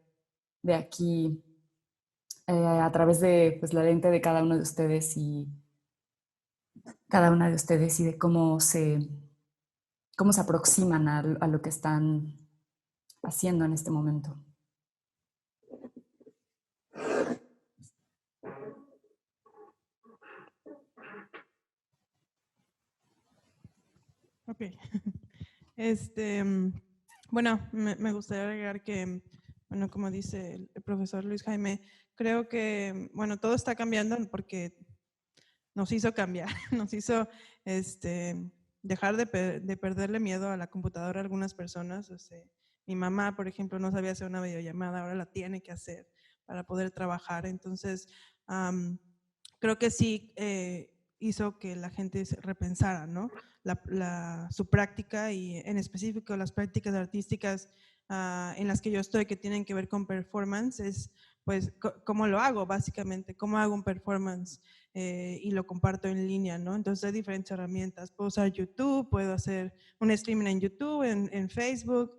de aquí a través de pues, la lente de cada uno de ustedes y cada una de ustedes, y de cómo se aproximan a lo que están haciendo en este momento? Ok. Bueno, me gustaría agregar que, bueno, como dice el profesor Luis Jaime, creo que, bueno, todo está cambiando porque nos hizo cambiar, nos hizo dejar de perderle miedo a la computadora a algunas personas. Mi mamá, por ejemplo, no sabía hacer una videollamada, ahora la tiene que hacer para poder trabajar. Entonces, creo que sí hizo que la gente se repensara, ¿no? Su práctica, y en específico las prácticas artísticas en las que yo estoy, que tienen que ver con performance, es pues cómo lo hago básicamente, cómo hago un performance y lo comparto en línea, ¿no? Entonces hay diferentes herramientas. Puedo usar YouTube, puedo hacer un streaming en YouTube, en Facebook,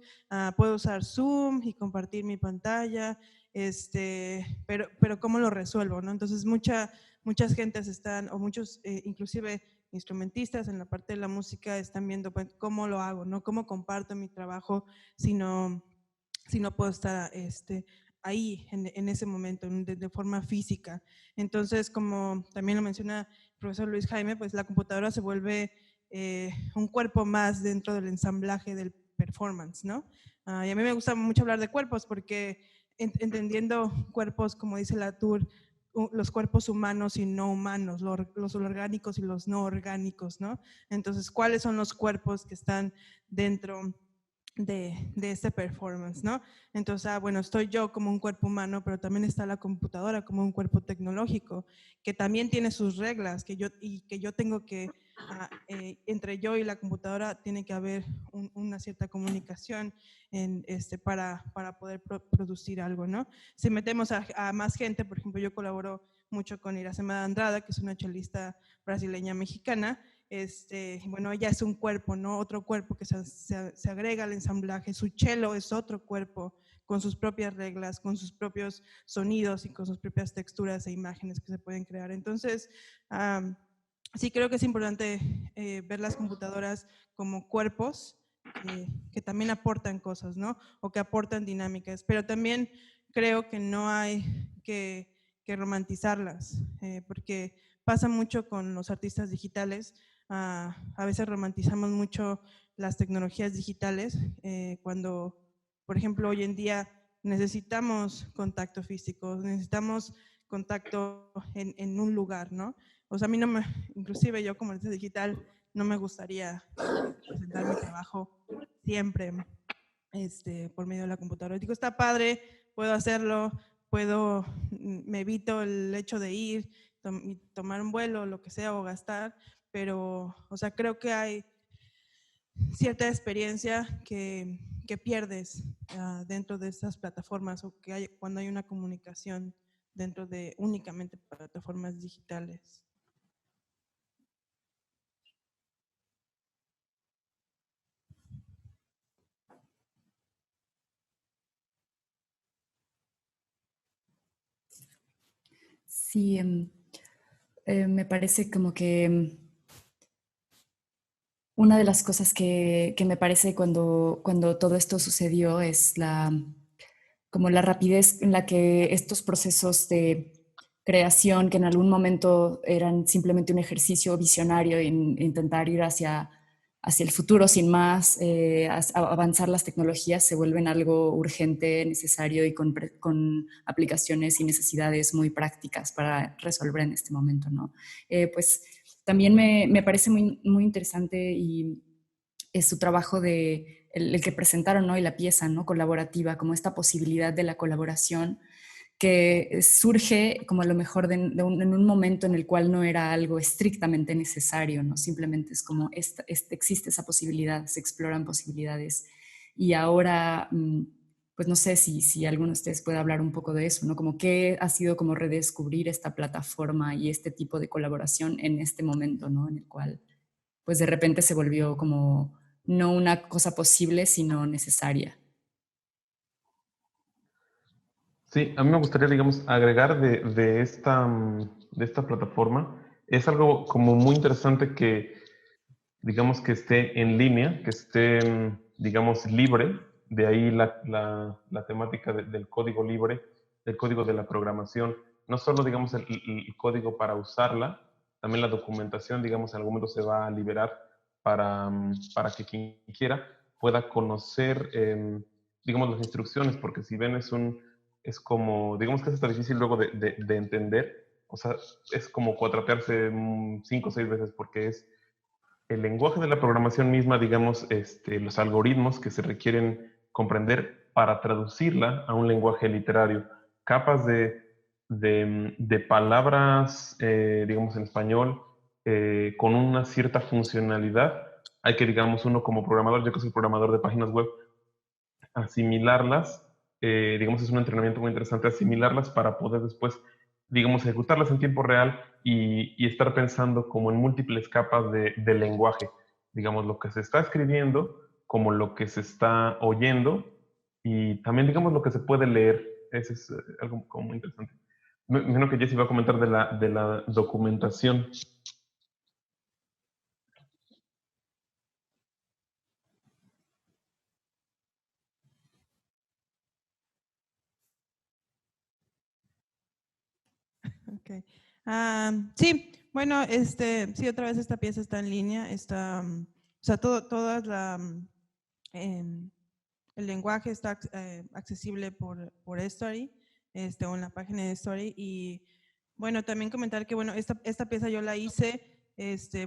puedo usar Zoom y compartir mi pantalla, pero ¿cómo lo resuelvo, no? Entonces muchas gentes están, o muchos inclusive instrumentistas en la parte de la música están viendo pues, cómo lo hago, ¿no? Cómo comparto mi trabajo si no puedo estar ahí en ese momento, de forma física. Entonces, como también lo menciona el profesor Luis Jaime, pues la computadora se vuelve un cuerpo más dentro del ensamblaje del performance, ¿no? Y a mí me gusta mucho hablar de cuerpos porque entendiendo cuerpos, como dice Latour, los cuerpos humanos y no humanos, los orgánicos y los no orgánicos, ¿no? Entonces, ¿cuáles son los cuerpos que están dentro de este performance, ¿no? Entonces, bueno, estoy yo como un cuerpo humano, pero también está la computadora como un cuerpo tecnológico, que también tiene sus reglas, que yo tengo que, entre yo y la computadora tiene que haber una cierta comunicación para poder producir algo, ¿no? Si metemos a más gente, por ejemplo, yo colaboro mucho con Iracema Andrada, que es una chelista brasileña mexicana. Bueno, ella es un cuerpo, ¿no? Otro cuerpo que se agrega al ensamblaje. Su cello es otro cuerpo con sus propias reglas, con sus propios sonidos y con sus propias texturas e imágenes que se pueden crear. Entonces, sí creo que es importante ver las computadoras como cuerpos que también aportan cosas, ¿no? O que aportan dinámicas, pero también creo que no hay que romantizarlas, porque pasa mucho con los artistas digitales. A veces romantizamos mucho las tecnologías digitales cuando, por ejemplo, hoy en día necesitamos contacto físico, necesitamos contacto en un lugar, ¿no? O sea, a mí no me, inclusive yo como artista digital, no me gustaría presentar mi trabajo siempre por medio de la computadora. Digo, está padre, puedo hacerlo, me evito el hecho de ir, tomar un vuelo, lo que sea, o gastar, pero, o sea, creo que hay cierta experiencia que pierdes dentro de estas plataformas, o que hay cuando hay una comunicación dentro de únicamente plataformas digitales. Sí, me parece como que una de las cosas que me parece cuando todo esto sucedió es como la rapidez en la que estos procesos de creación, que en algún momento eran simplemente un ejercicio visionario en intentar ir hacia el futuro sin más, avanzar las tecnologías, se vuelven algo urgente, necesario y con aplicaciones y necesidades muy prácticas para resolver en este momento, ¿no? Pues también me parece muy, muy interesante y es su trabajo de el que presentaron, ¿no? Y la pieza, ¿no? Colaborativa, como esta posibilidad de la colaboración que surge como a lo mejor en un momento en el cual no era algo estrictamente necesario, ¿no? Simplemente es como existe esa posibilidad, se exploran posibilidades. Y ahora, pues no sé si alguno de ustedes puede hablar un poco de eso, ¿no? Como qué ha sido como redescubrir esta plataforma y este tipo de colaboración en este momento, ¿no? En el cual, pues de repente se volvió como no una cosa posible, sino necesaria. Sí, a mí me gustaría, digamos, agregar de esta plataforma. Es algo como muy interesante que, digamos, que esté en línea, que esté, digamos, libre. De ahí la temática del código libre, del código de la programación. No solo, digamos, el código para usarla, también la documentación, digamos, en algún momento se va a liberar para que quien quiera pueda conocer, digamos, las instrucciones, porque si ven es como, digamos que es hasta difícil luego de entender, o sea, es como cuatrapearse 5 o 6 veces porque es el lenguaje de la programación misma, digamos, los algoritmos que se requieren comprender para traducirla a un lenguaje literario, capas de palabras, digamos, en español, con una cierta funcionalidad. Hay que, digamos, uno como programador, yo que soy programador de páginas web, asimilarlas, digamos, es un entrenamiento muy interesante, asimilarlas para poder después, digamos, ejecutarlas en tiempo real y estar pensando como en múltiples capas de lenguaje, digamos, lo que se está escribiendo, como lo que se está oyendo y también, digamos, lo que se puede leer. Eso es algo como muy interesante. Me imagino que Jessy va a comentar de la documentación. Ok. Sí, bueno, sí, otra vez esta pieza está en línea, está, o sea, todas el lenguaje está accesible por Story, o en la página de Story. Y bueno, también comentar que, bueno, esta pieza yo la hice,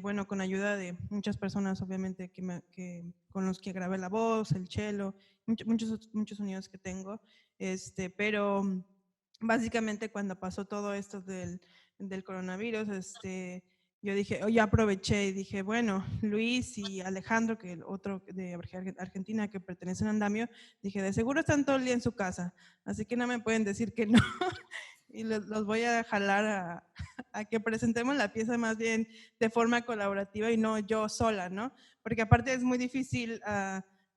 bueno, con ayuda de muchas personas, obviamente, con los que grabé la voz, el cello, muchos sonidos que tengo, pero básicamente cuando pasó todo esto del coronavirus, yo dije, yo aproveché y dije, bueno, Luis y Alejandro, que el otro de Argentina que pertenece a Andamio, dije, de seguro están todo el día en su casa, así que no me pueden decir que no. Y los voy a jalar a que presentemos la pieza más bien de forma colaborativa y no yo sola, ¿no? Porque aparte es muy difícil,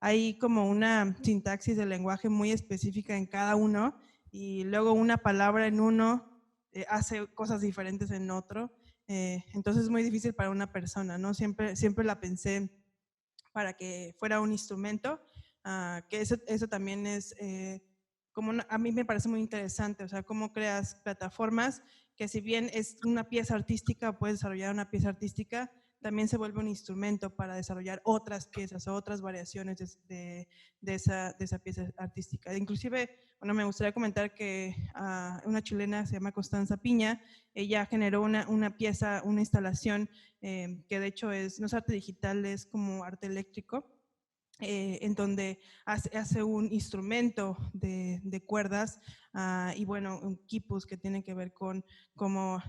hay como una sintaxis del lenguaje muy específica en cada uno y luego una palabra en uno hace cosas diferentes en otro. Entonces es muy difícil para una persona, ¿no? Siempre la pensé para que fuera un instrumento, que eso también es, a mí me parece muy interesante, o sea, cómo creas plataformas que si bien es una pieza artística, puedes desarrollar una pieza artística, también se vuelve un instrumento para desarrollar otras piezas o otras variaciones de esa pieza artística. Inclusive, bueno, me gustaría comentar que una chilena se llama Constanza Piña, ella generó una pieza, una instalación que de hecho no es arte digital, es como arte eléctrico, en donde hace un instrumento de cuerdas y bueno, un quipus que tiene que ver con cómo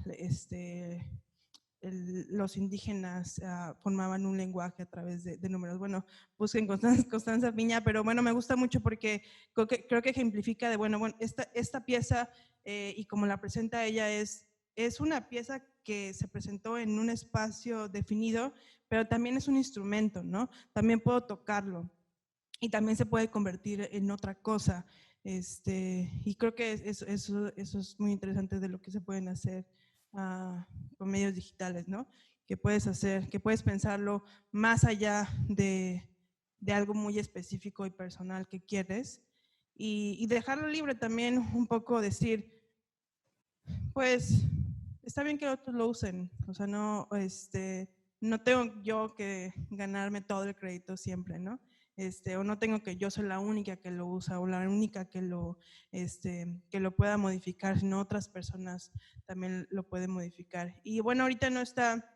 los indígenas formaban un lenguaje a través de números. Bueno, busquen Constanza Piña, pero bueno, me gusta mucho porque creo que ejemplifica de, bueno, esta pieza y como la presenta ella es una pieza que se presentó en un espacio definido, pero también es un instrumento, ¿no? También puedo tocarlo y también se puede convertir en otra cosa. Y creo que eso es muy interesante de lo que se pueden hacer con medios digitales, ¿no? Que puedes hacer, que puedes pensarlo más allá de algo muy específico y personal que quieres y dejarlo libre también, un poco decir, pues está bien que otros lo usen, o sea, no tengo yo que ganarme todo el crédito siempre, ¿no? O no tengo que yo soy la única que lo usa o la única que lo pueda modificar, sino otras personas también lo pueden modificar. Y bueno, ahorita no está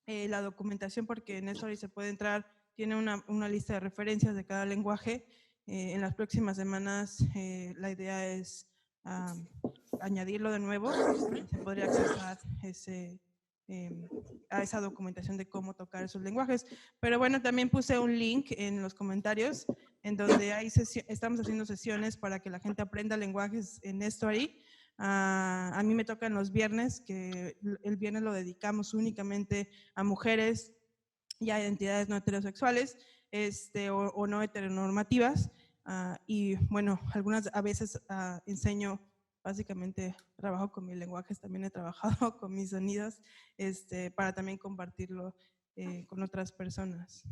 la documentación porque en eso se puede entrar tiene una lista de referencias de cada lenguaje. En las próximas semanas la idea es añadirlo de nuevo. Se podría accesar a esa documentación de cómo tocar esos lenguajes. Pero bueno, también puse un link en los comentarios en donde estamos haciendo sesiones para que la gente aprenda lenguajes en Estuary. A mí me tocan los viernes, que el viernes lo dedicamos únicamente a mujeres y a identidades no heterosexuales o no heteronormativas. Y bueno, a veces enseño, básicamente trabajo con mis lenguajes, también he trabajado con mis sonidos para también compartirlo con otras personas.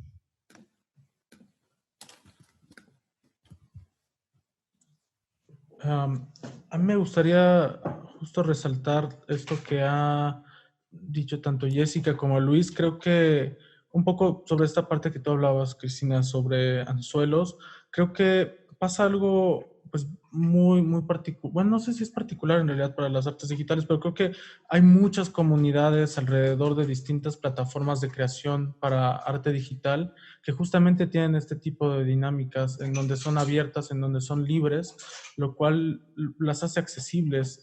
A mí me gustaría justo resaltar esto que ha dicho tanto Jessica como Luis. Creo que un poco sobre esta parte que tú hablabas, Cristina, sobre anzuelos, creo que pasa algo pues muy particular. Bueno, no sé si es particular en realidad para las artes digitales, pero creo que hay muchas comunidades alrededor de distintas plataformas de creación para arte digital que justamente tienen este tipo de dinámicas en donde son abiertas, en donde son libres, lo cual las hace accesibles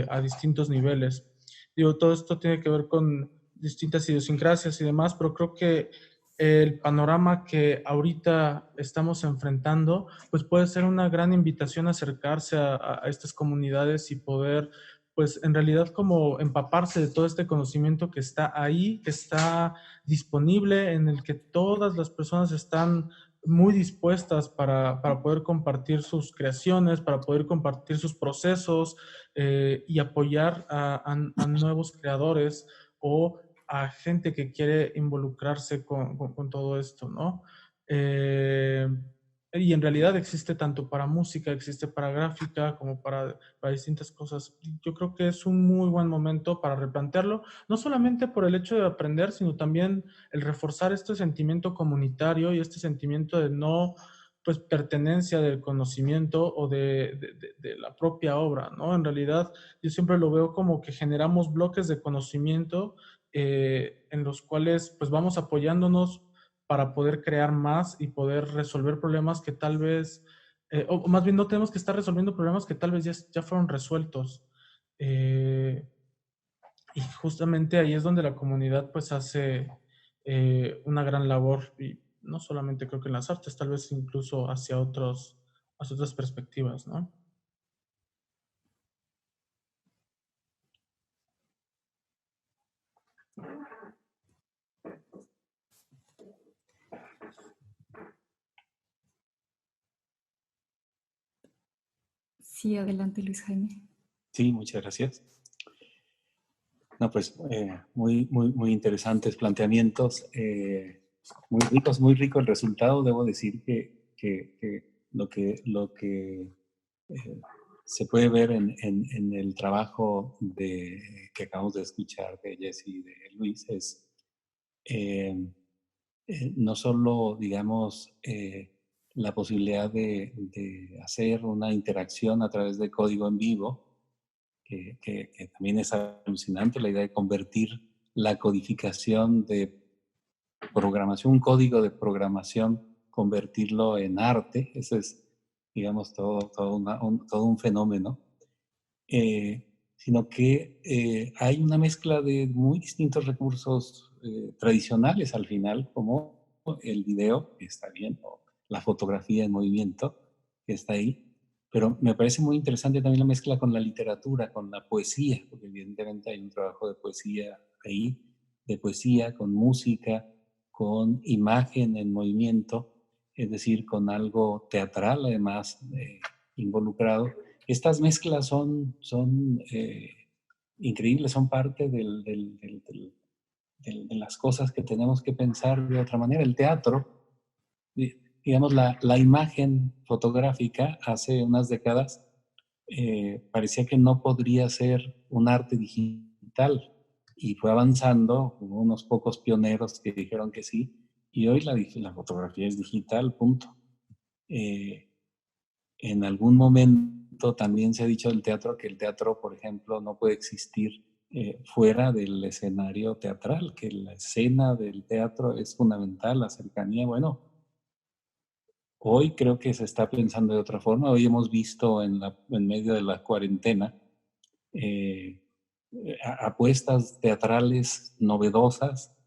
a distintos niveles. Digo, todo esto tiene que ver con distintas idiosincrasias y demás, pero creo que el panorama que ahorita estamos enfrentando, pues puede ser una gran invitación a acercarse a estas comunidades y poder, pues en realidad como empaparse de todo este conocimiento que está ahí, que está disponible, en el que todas las personas están muy dispuestas para poder compartir sus creaciones, para poder compartir sus procesos y apoyar a nuevos creadores o a gente que quiere involucrarse con todo esto, ¿no? Y en realidad existe tanto para música, existe para gráfica, como para distintas cosas. Yo creo que es un muy buen momento para replantearlo, no solamente por el hecho de aprender, sino también el reforzar este sentimiento comunitario y este sentimiento de no, pues, pertenencia del conocimiento o de la propia obra, ¿no? En realidad, yo siempre lo veo como que generamos bloques de conocimiento en los cuales, pues, vamos apoyándonos para poder crear más y poder resolver problemas que tal vez, o más bien no tenemos que estar resolviendo problemas que tal vez ya fueron resueltos. Y justamente ahí es donde la comunidad pues hace una gran labor, y no solamente creo que en las artes, tal vez incluso hacia otras perspectivas, ¿no? Sí, adelante, Luis Jaime. Sí, muchas gracias. No, pues muy interesantes planteamientos, muy rico el resultado. Debo decir que lo que se puede ver en el trabajo que acabamos de escuchar de Jesse y de Luis es no solo, digamos, la posibilidad de hacer una interacción a través de código en vivo, que también es alucinante la idea de convertir la codificación de programación, un código de programación, convertirlo en arte. Eso es, digamos, todo un fenómeno. Sino que hay una mezcla de muy distintos recursos tradicionales al final, como el video, que está bien, o la fotografía en movimiento, que está ahí. Pero me parece muy interesante también la mezcla con la literatura, con la poesía, porque evidentemente hay un trabajo de poesía ahí, de poesía con música, con imagen en movimiento, es decir, con algo teatral además involucrado. Estas mezclas son increíbles, son parte de las cosas que tenemos que pensar de otra manera. El teatro, digamos, la imagen fotográfica hace unas décadas parecía que no podría ser un arte digital y fue avanzando, hubo unos pocos pioneros que dijeron que sí, y hoy la fotografía es digital, punto. En algún momento también se ha dicho del teatro que el teatro, por ejemplo, no puede existir fuera del escenario teatral, que la escena del teatro es fundamental, la cercanía. Bueno, hoy creo que se está pensando de otra forma. Hoy hemos visto en medio de la cuarentena apuestas teatrales novedosas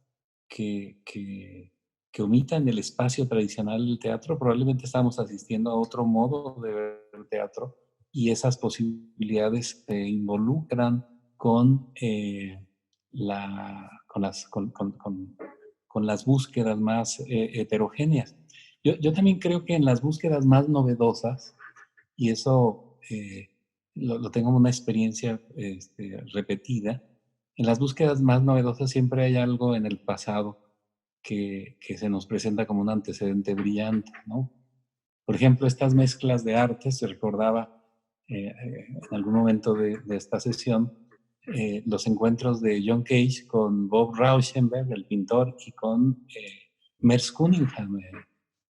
que omitan el espacio tradicional del teatro. Probablemente estamos asistiendo a otro modo de ver el teatro y esas posibilidades se involucran con, con las búsquedas más heterogéneas. Yo también creo que en las búsquedas más novedosas, y eso lo tengo una experiencia repetida, en las búsquedas más novedosas siempre hay algo en el pasado que se nos presenta como un antecedente brillante, ¿no? Por ejemplo, estas mezclas de artes, se recordaba en algún momento de esta sesión, los encuentros de John Cage con Bob Rauschenberg, el pintor, y con Merce Cunningham,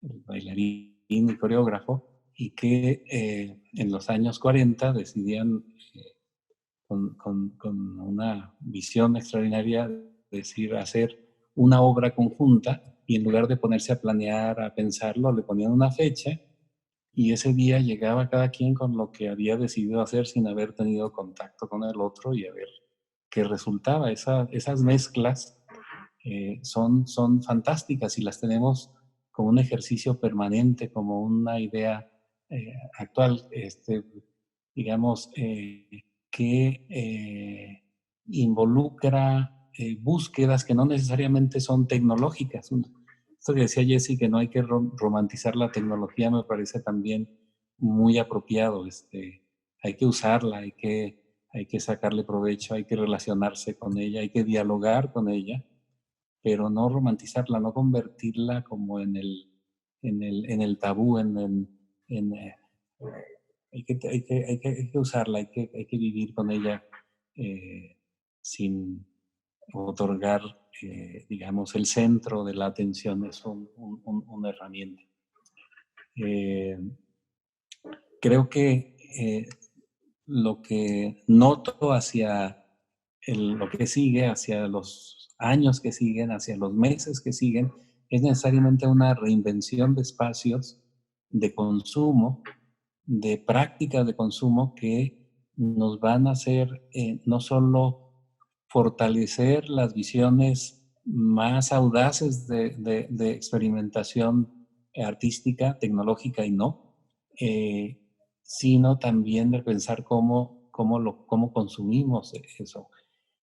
el bailarín y coreógrafo, y que en los años 40 decidían, con una visión extraordinaria, decir hacer una obra conjunta, y en lugar de ponerse a planear, a pensarlo, le ponían una fecha, y ese día llegaba cada quien con lo que había decidido hacer sin haber tenido contacto con el otro y a ver qué resultaba. Esas mezclas son fantásticas y las tenemos como un ejercicio permanente, como una idea actual, digamos, que involucra búsquedas que no necesariamente son tecnológicas. Esto que decía Jessy, que no hay que romantizar la tecnología, me parece también muy apropiado. Hay que usarla, hay que sacarle provecho, hay que relacionarse con ella, hay que dialogar con ella, pero no romantizarla, no convertirla como en el tabú, hay que usarla, hay que vivir con ella sin otorgar, digamos, el centro de la atención. Es una herramienta. Creo que lo que noto hacia lo que sigue, hacia los años que siguen, hacia los meses que siguen, es necesariamente una reinvención de espacios de consumo, de prácticas de consumo que nos van a hacer no solo fortalecer las visiones más audaces de experimentación artística, tecnológica y no, sino también de pensar cómo consumimos eso.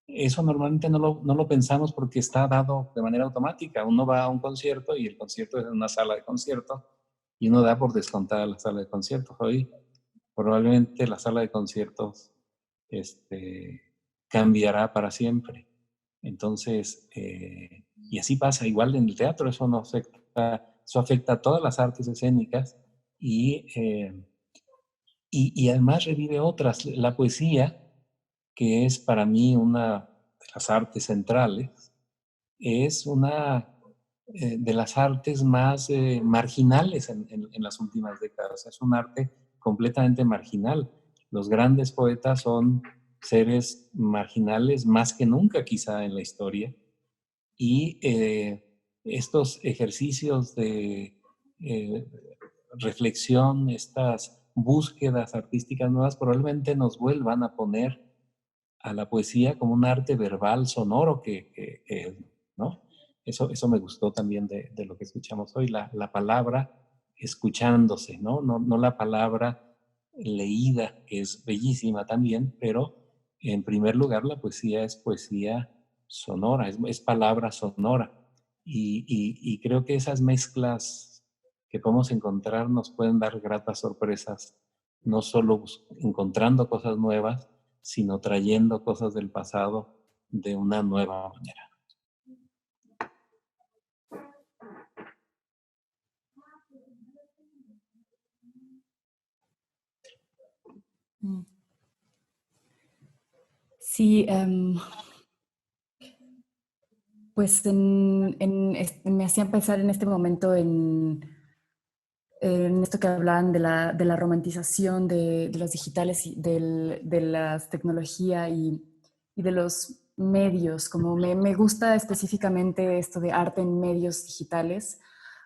Eso normalmente no lo pensamos porque está dado de manera automática. Uno va a un concierto y el concierto es en una sala de conciertos y uno da por descontada la sala de conciertos. Hoy probablemente la sala de conciertos cambiará para siempre. Entonces, y así pasa igual en el teatro. Eso afecta a todas las artes escénicas y además revive otras. La poesía, que es para mí una de las artes centrales, es una de las artes más marginales en las últimas décadas. Es un arte completamente marginal. Los grandes poetas son seres marginales más que nunca quizá en la historia. Y estos ejercicios de reflexión, estas búsquedas artísticas nuevas probablemente nos vuelvan a poner a la poesía como un arte verbal sonoro ¿no? Eso me gustó también de lo que escuchamos hoy, la palabra escuchándose, ¿no? No la palabra leída, que es bellísima también, pero en primer lugar la poesía es poesía sonora, es palabra sonora. Y creo que esas mezclas que podemos encontrar nos pueden dar gratas sorpresas, no solo encontrando cosas nuevas, sino trayendo cosas del pasado de una nueva manera. Sí, pues me hacían pensar en este momento en esto que hablaban de la romantización de los digitales y de la tecnología y y de los medios, como me gusta específicamente esto de arte en medios digitales,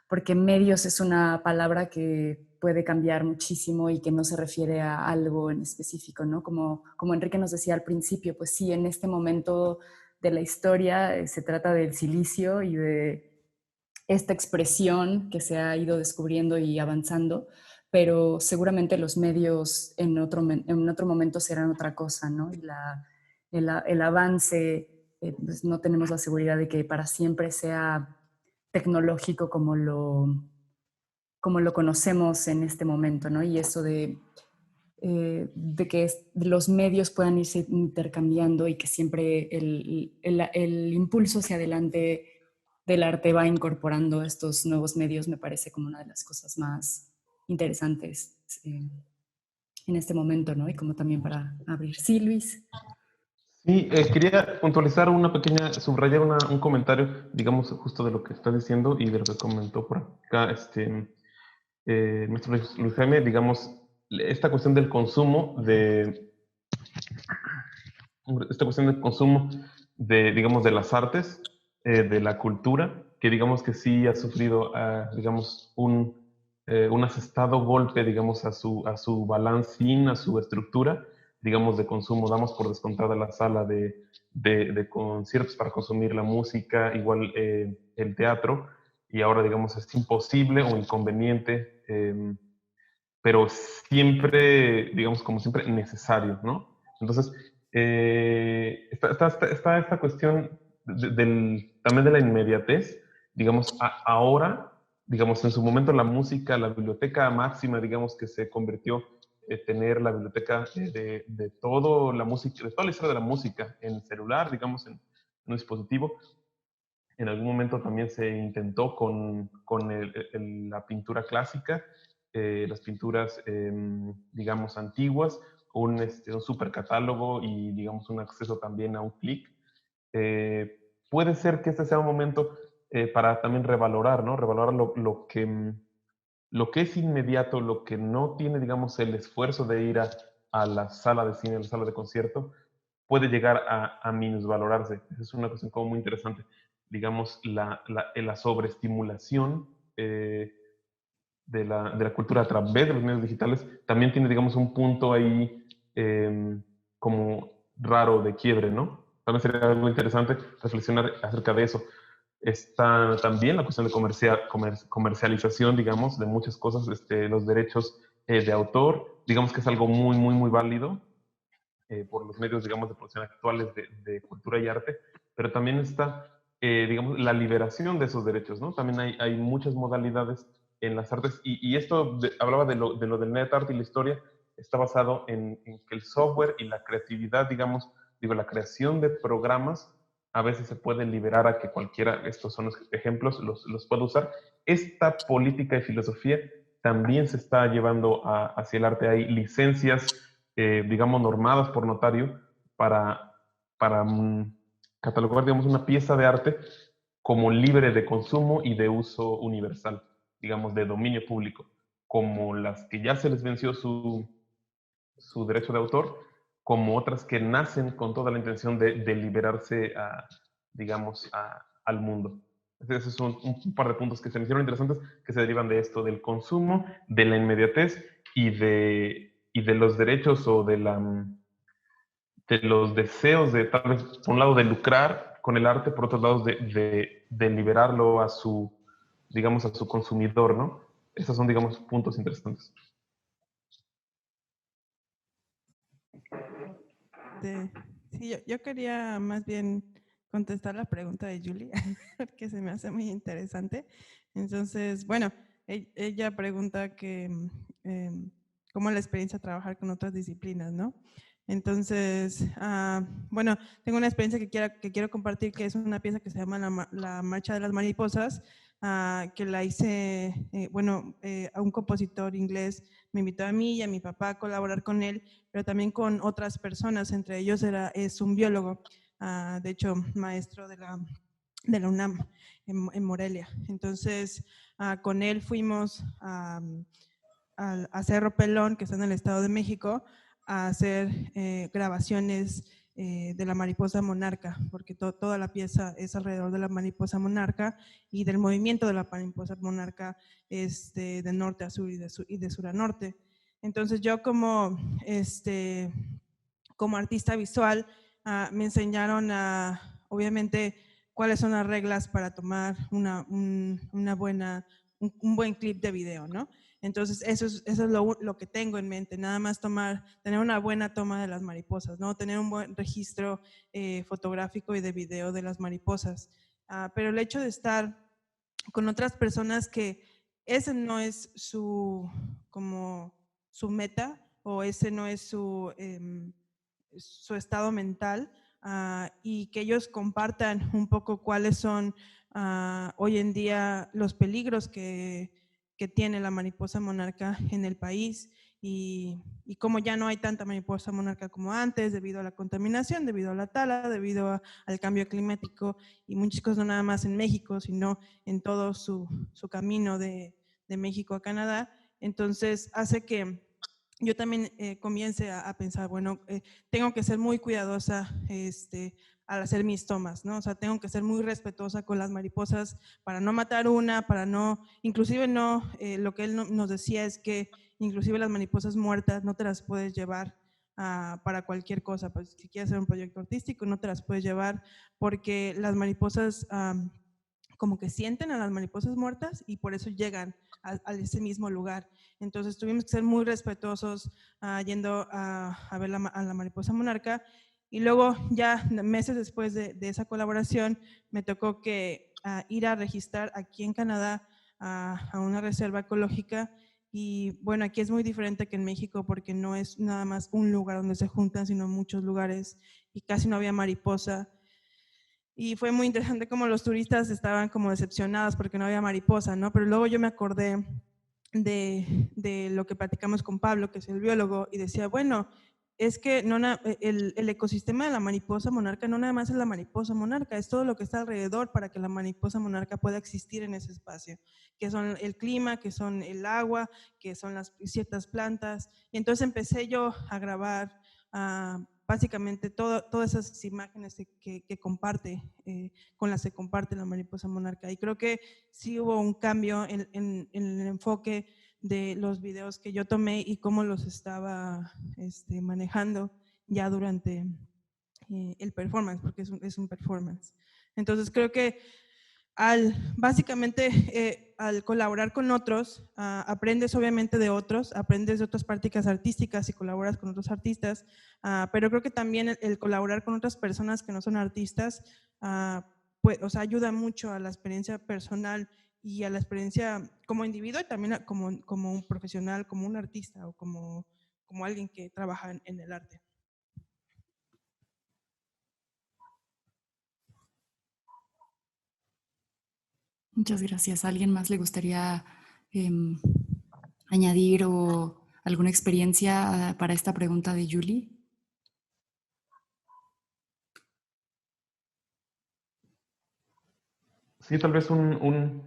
porque medios es una palabra que puede cambiar muchísimo y que no se refiere a algo en específico, ¿no? Como Enrique nos decía al principio, pues sí, en este momento de la historia se trata del silicio y de esta expresión que se ha ido descubriendo y avanzando, pero seguramente los medios en otro momento serán otra cosa, ¿no? Y el avance, pues no tenemos la seguridad de que para siempre sea tecnológico como lo conocemos en este momento, ¿no? Y eso de que los medios puedan irse intercambiando y que siempre el impulso hacia adelante del arte va incorporando estos nuevos medios, me parece como una de las cosas más interesantes en este momento, ¿no? Y como también para abrir. Sí, Luis. Sí, quería puntualizar subrayar un comentario, digamos, justo de lo que estás diciendo y de lo que comentó por acá nuestro Luis Jaime, digamos, esta cuestión del consumo, digamos, de las artes, de la cultura, que digamos que sí ha sufrido, digamos, un asestado golpe, digamos, a su balancín, a su estructura, digamos, de consumo. Damos por descontada la sala de conciertos para consumir la música, igual el teatro, y ahora, digamos, es imposible o inconveniente, pero siempre, digamos, como siempre, necesario, ¿no? Entonces, está esta cuestión también de la inmediatez, digamos, ahora, digamos, en su momento la música, la biblioteca máxima, digamos, que se convirtió tener la biblioteca de toda la música, de toda la historia de la música en celular, digamos, en un dispositivo. En algún momento también se intentó con la pintura clásica, las pinturas, digamos, antiguas, un super catálogo y, digamos, un acceso también a un clic. Puede ser que este sea un momento para también revalorar, ¿no? Revalorar lo que es inmediato, lo que no tiene, digamos, el esfuerzo de ir a la sala de cine, a la sala de concierto, puede llegar a minusvalorarse. Esa es una cuestión como muy interesante. Digamos, la sobreestimulación de la cultura a través de los medios digitales también tiene, digamos, un punto ahí como raro de quiebre, ¿no? También sería algo interesante reflexionar acerca de eso. Está también la cuestión de comercialización, digamos, de muchas cosas, los derechos de autor, digamos que es algo muy, muy, muy válido por los medios, digamos, de producción actuales de cultura y arte, pero también está, digamos, la liberación de esos derechos, ¿no? También hay muchas modalidades en las artes, y esto hablaba de lo del net art y la historia, está basado en que el software y la creatividad, digamos, la creación de programas a veces se puede liberar a que cualquiera, estos son los ejemplos, los pueda usar. Esta política y filosofía también se está llevando hacia el arte. Hay licencias, digamos, normadas por notario para catalogar, digamos, una pieza de arte como libre de consumo y de uso universal, digamos, de dominio público, como las que ya se les venció su derecho de autor, como otras que nacen con toda la intención de liberarse, digamos, al mundo. Esos son un par de puntos que se me hicieron interesantes, que se derivan de esto, del consumo, de la inmediatez y de los derechos o de los deseos de, tal vez, por un lado, de lucrar con el arte, por otro lado, de liberarlo a su, digamos, a su consumidor, ¿no? Esos son, digamos, puntos interesantes. Sí, yo quería más bien contestar la pregunta de Julie, porque se me hace muy interesante. Entonces, bueno, ella pregunta que cómo la experiencia de trabajar con otras disciplinas, ¿no? Entonces, bueno, tengo una experiencia que quiero compartir, que es una pieza que se llama La Marcha de las Mariposas, que la hice, a un compositor inglés me invitó a mí y a mi papá a colaborar con él, pero también con otras personas, entre ellos es un biólogo, de hecho maestro de la UNAM en Morelia. Entonces, con él fuimos a Cerro Pelón, que está en el Estado de México, a hacer grabaciones de la mariposa monarca, porque toda la pieza es alrededor de la mariposa monarca y del movimiento de la mariposa monarca de norte a sur y de sur a norte. Entonces yo como artista visual me enseñaron obviamente cuáles son las reglas para tomar un buen clip de video, ¿no? Entonces eso es lo que tengo en mente, nada más tener una buena toma de las mariposas, ¿no? Tener un buen registro fotográfico y de video de las mariposas. Pero el hecho de estar con otras personas que ese no es su meta o ese no es su estado mental, y que ellos compartan un poco cuáles son hoy en día los peligros que tiene la mariposa monarca en el país y cómo ya no hay tanta mariposa monarca como antes debido a la contaminación, debido a la tala, debido al cambio climático y muchas cosas, no nada más en México, sino en todo su camino de México a Canadá. Entonces hace que yo también comience a pensar, bueno, tengo que ser muy cuidadosa al hacer mis tomas, ¿no? O sea, tengo que ser muy respetuosa con las mariposas para no matar una, para no, inclusive no, lo que él nos decía es que inclusive las mariposas muertas no te las puedes llevar para cualquier cosa, pues si quieres hacer un proyecto artístico no te las puedes llevar porque las mariposas como que sienten a las mariposas muertas y por eso llegan a ese mismo lugar. Entonces tuvimos que ser muy respetuosos yendo a ver a la mariposa monarca y luego ya meses después de esa colaboración me tocó ir a registrar aquí en Canadá a una reserva ecológica y bueno, aquí es muy diferente que en México porque no es nada más un lugar donde se juntan, sino muchos lugares y casi no había mariposa. Y fue muy interesante como los turistas estaban como decepcionados porque no había mariposa, ¿no? Pero luego yo me acordé de lo que platicamos con Pablo, que es el biólogo, y decía, bueno, es que el ecosistema de la mariposa monarca no nada más es la mariposa monarca, es todo lo que está alrededor para que la mariposa monarca pueda existir en ese espacio, que son el clima, que son el agua, que son ciertas plantas. Y entonces empecé yo a grabar básicamente todas esas imágenes que comparte, con las que comparte la mariposa monarca. Y creo que sí hubo un cambio en el enfoque de los videos que yo tomé y cómo los estaba manejando ya durante el performance, porque es un performance. Entonces creo que básicamente al colaborar con otros, aprendes obviamente de otros, aprendes de otras prácticas artísticas y colaboras con otros artistas, pero creo que también el colaborar con otras personas que no son artistas, pues, o sea, ayuda mucho a la experiencia personal y a la experiencia como individuo y también como un profesional, como un artista o como alguien que trabaja en el arte. Muchas gracias. ¿A alguien más le gustaría añadir o alguna experiencia para esta pregunta de Julie? Sí, tal vez bueno,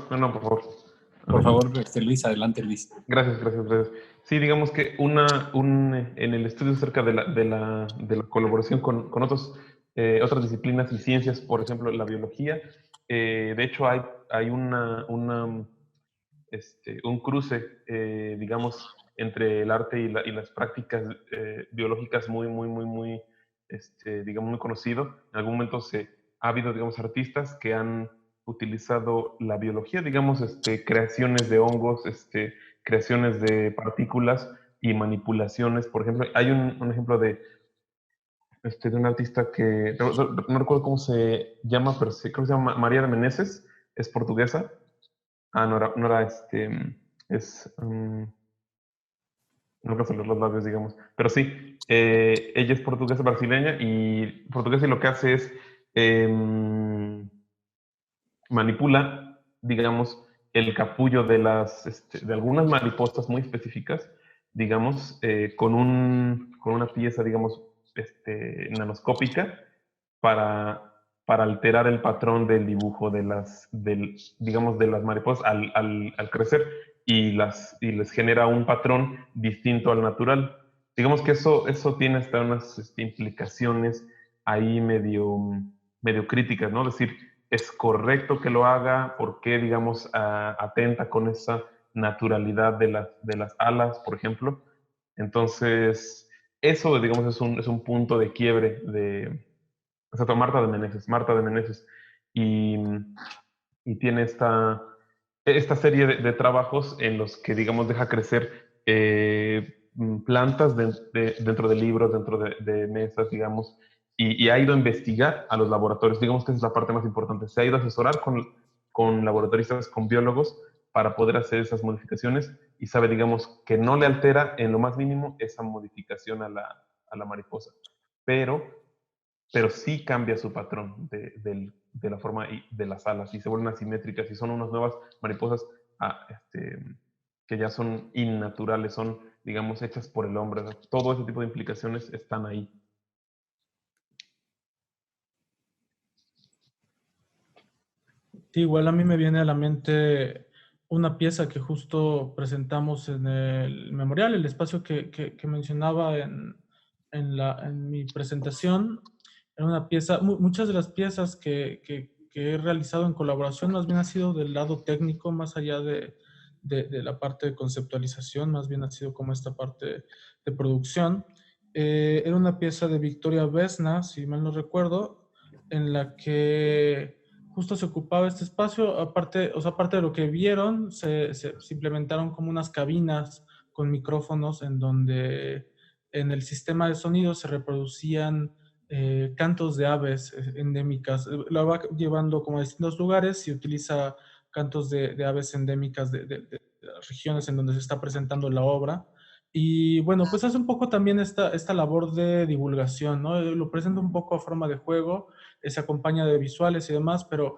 no, por favor. Por favor, Luis, adelante, Luis. Gracias. Sí, digamos que en el estudio acerca de la colaboración con otras disciplinas y ciencias, por ejemplo, la biología, de hecho hay un cruce, digamos, entre el arte y las prácticas biológicas muy, digamos, muy conocido. En algún momento ha habido, digamos, artistas que han utilizado la biología, digamos, creaciones de hongos, creaciones de partículas y manipulaciones. Por ejemplo, hay un ejemplo de un artista que no recuerdo cómo se llama, pero creo que se llama María de Meneses, es portuguesa. No era no puedo leer los labios, digamos. Pero sí, ella es portuguesa brasileña y portuguesa, y lo que hace es manipula, digamos, el capullo de algunas mariposas muy específicas, digamos, con una pieza, digamos, nanoscópica para alterar el patrón del dibujo digamos, de las mariposas al crecer y les genera un patrón distinto al natural. digamos que eso tiene hasta unas implicaciones ahí medio críticas, ¿no? Es decir, ¿es correcto que lo haga? ¿Por qué, digamos, atenta con esa naturalidad de las alas, por ejemplo? Entonces, eso, digamos, es un punto de quiebre de, exacto, Marta de Menezes, y, y tiene esta serie de trabajos en los que, digamos, deja crecer plantas dentro de libros, dentro de mesas, digamos, y ha ido a investigar a los laboratorios. Digamos que esa es la parte más importante. Se ha ido a asesorar con laboratoristas, con biólogos, para poder hacer esas modificaciones y sabe, digamos, que no le altera en lo más mínimo esa modificación a la mariposa. Pero sí cambia su patrón de la forma de las alas y se vuelven asimétricas y son unas nuevas mariposas que ya son innaturales, son, digamos, hechas por el hombre. Todo ese tipo de implicaciones están ahí. Sí, igual a mí me viene a la mente una pieza que justo presentamos en el memorial, el espacio que mencionaba en mi presentación. Era una pieza, muchas de las piezas que he realizado en colaboración más bien ha sido del lado técnico, más allá de la parte de conceptualización, más bien ha sido como esta parte de producción. Era una pieza de Victoria Vesna, si mal no recuerdo, en la que justo se ocupaba este espacio. Aparte, o sea, aparte de lo que vieron, se implementaron como unas cabinas con micrófonos en donde en el sistema de sonido se reproducían cantos de aves endémicas. Lo va llevando como a distintos lugares y utiliza cantos de aves endémicas de las regiones en donde se está presentando la obra. Y bueno, pues hace un poco también esta labor de divulgación, ¿no? Lo presenta un poco a forma de juego, se acompaña de visuales y demás, pero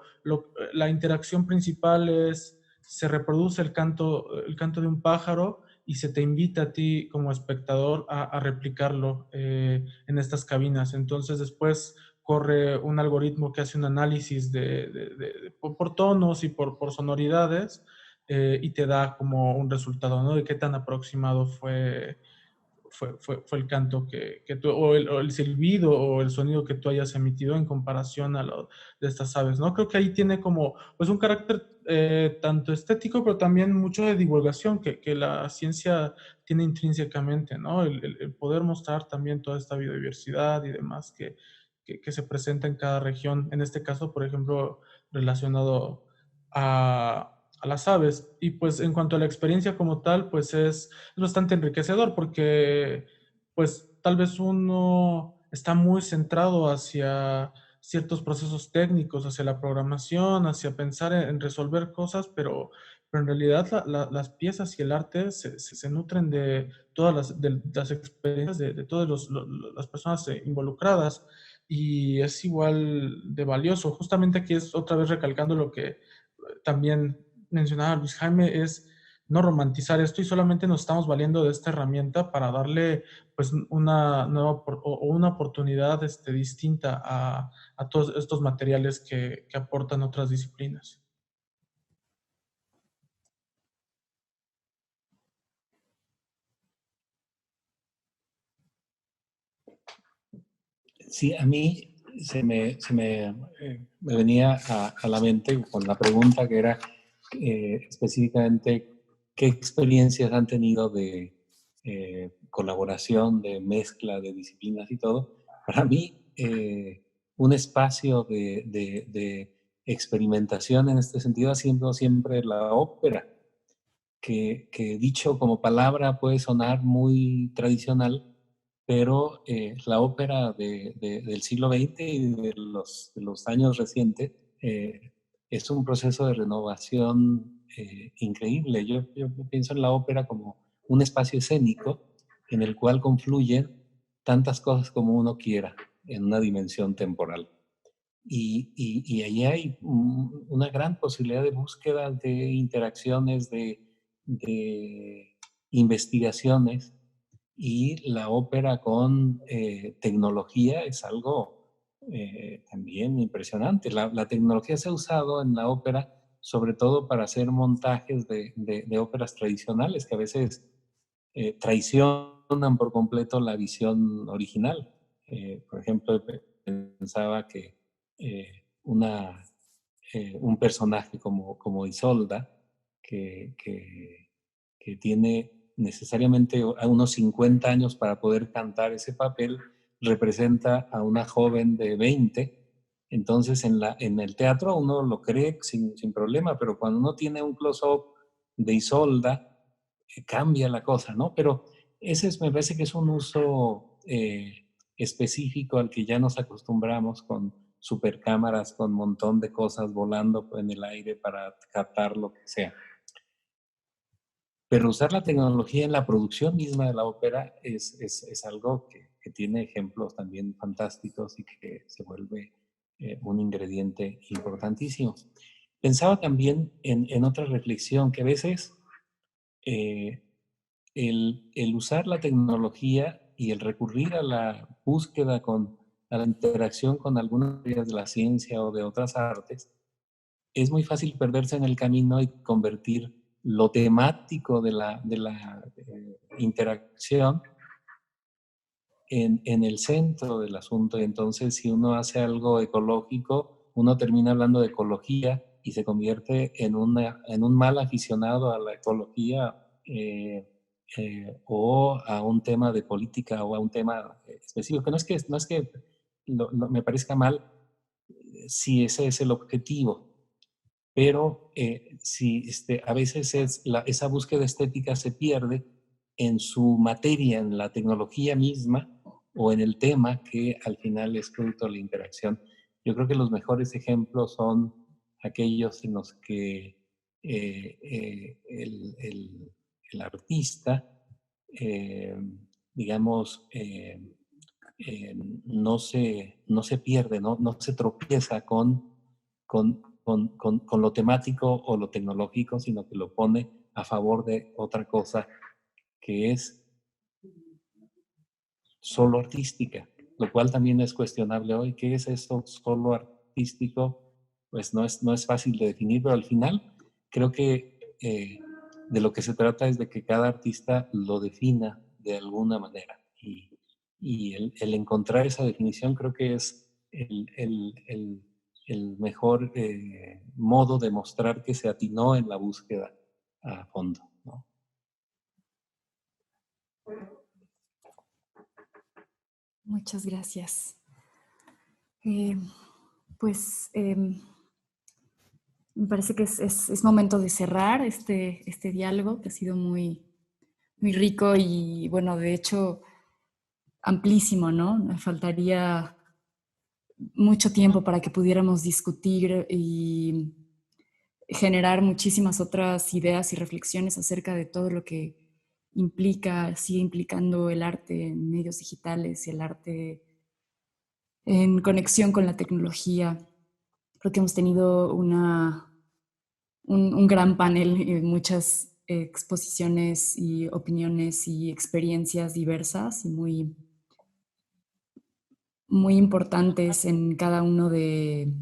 la interacción principal es, se reproduce el canto de un pájaro y se te invita a ti como espectador a replicarlo en estas cabinas. Entonces después corre un algoritmo que hace un análisis por tonos y por sonoridades y te da como un resultado, ¿no? De qué tan aproximado fue el canto que tú, o el silbido o el sonido que tú hayas emitido en comparación a lo de estas aves, ¿no? Creo que ahí tiene como, pues un carácter tanto estético, pero también mucho de divulgación que la ciencia tiene intrínsecamente, ¿no? El poder mostrar también toda esta biodiversidad y demás que se presenta en cada región, en este caso, por ejemplo, relacionado a las aves. Y pues en cuanto a la experiencia como tal, pues es bastante enriquecedor porque pues tal vez uno está muy centrado hacia ciertos procesos técnicos, hacia la programación, hacia pensar en resolver cosas, pero en realidad las piezas y el arte se nutren de todas de las experiencias de todas las personas involucradas y es igual de valioso. Justamente aquí es otra vez recalcando lo que también mencionaba Luis Jaime, es no romantizar esto y solamente nos estamos valiendo de esta herramienta para darle pues una nueva o una oportunidad distinta a todos estos materiales que aportan otras disciplinas. Sí, a mí me venía a la mente con la pregunta que era específicamente qué experiencias han tenido de colaboración, de mezcla de disciplinas y todo. Para mí, un espacio de experimentación en este sentido ha sido siempre la ópera, que dicho como palabra puede sonar muy tradicional, pero la ópera del siglo XX y de los años recientes es un proceso de renovación increíble. Yo pienso en la ópera como un espacio escénico en el cual confluyen tantas cosas como uno quiera en una dimensión temporal. Y allí hay una gran posibilidad de búsqueda, de interacciones, de investigaciones, y la ópera con tecnología es algo también impresionante. La tecnología se ha usado en la ópera sobre todo para hacer montajes de óperas tradicionales que a veces traicionan cuestionan por completo la visión original. Por ejemplo, pensaba que un personaje como Isolda, que tiene necesariamente a unos 50 años para poder cantar ese papel, representa a una joven de 20. Entonces en el teatro uno lo cree sin problema, pero cuando uno tiene un close-up de Isolda, cambia la cosa, ¿no? Pero me parece que es un uso específico al que ya nos acostumbramos con supercámaras, con un montón de cosas volando en el aire para captar lo que sea. Pero usar la tecnología en la producción misma de la ópera es algo que tiene ejemplos también fantásticos y que se vuelve un ingrediente importantísimo. Pensaba también en otra reflexión, que a veces el usar la tecnología y el recurrir a la búsqueda, a la interacción con algunas áreas de la ciencia o de otras artes, es muy fácil perderse en el camino y convertir lo temático de la interacción en el centro del asunto. Y entonces, si uno hace algo ecológico, uno termina hablando de ecología y se convierte en un mal aficionado a la ecología o a un tema de política o a un tema específico. No es que me parezca mal si ese es el objetivo, pero a veces esa búsqueda estética se pierde en su materia, en la tecnología misma o en el tema que al final es fruto de la interacción. Yo creo que los mejores ejemplos son aquellos en los que el artista, digamos, no se pierde, no se tropieza con lo temático o lo tecnológico, sino que lo pone a favor de otra cosa que es solo artística, lo cual también es cuestionable hoy. ¿Qué es eso solo artístico? Pues no es fácil de definir, pero al final creo que de lo que se trata es de que cada artista lo defina de alguna manera. Y el encontrar esa definición creo que es el mejor modo de mostrar que se atinó en la búsqueda a fondo, ¿no? Muchas gracias. Me parece que es momento de cerrar este diálogo, que ha sido muy, muy rico y, bueno, de hecho, amplísimo, ¿no? Me faltaría mucho tiempo para que pudiéramos discutir y generar muchísimas otras ideas y reflexiones acerca de todo lo que sigue implicando el arte en medios digitales y el arte en conexión con la tecnología. Creo que hemos tenido un gran panel y muchas exposiciones y opiniones y experiencias diversas y muy, muy importantes en cada uno de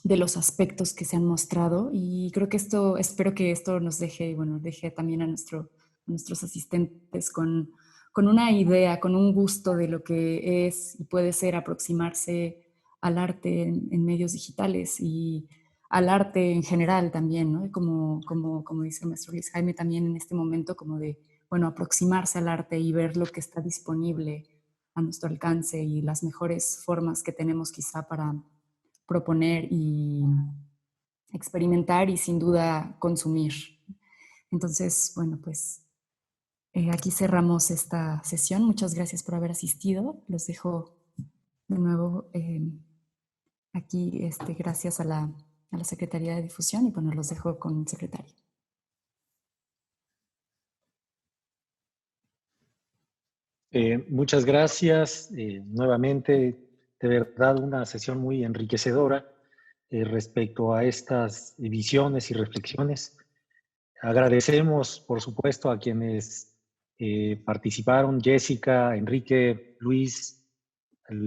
los aspectos que se han mostrado, y creo que espero que esto nos deje, deje también a nuestros asistentes con una idea, con un gusto de lo que es y puede ser aproximarse al arte en medios digitales y al arte en general también, ¿no? Como dice el maestro Luis Jaime también en este momento, como de, aproximarse al arte y ver lo que está disponible a nuestro alcance y las mejores formas que tenemos quizá para proponer y experimentar y sin duda consumir. Entonces, aquí cerramos esta sesión. Muchas gracias por haber asistido. Los dejo de nuevo aquí, gracias a la Secretaría de Difusión, y los dejo con el secretario. Muchas gracias. Nuevamente, de verdad, una sesión muy enriquecedora respecto a estas visiones y reflexiones. Agradecemos, por supuesto, a quienes participaron: Jessica, Enrique, Luis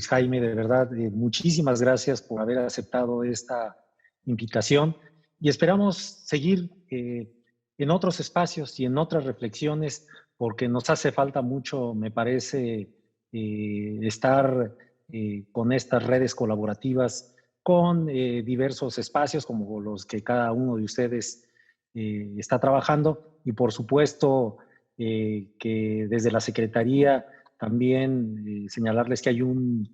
Jaime, de verdad, muchísimas gracias por haber aceptado esta invitación, y esperamos seguir en otros espacios y en otras reflexiones porque nos hace falta mucho, me parece, estar con estas redes colaborativas, con diversos espacios como los que cada uno de ustedes está trabajando, y por supuesto que desde la Secretaría también señalarles que hay un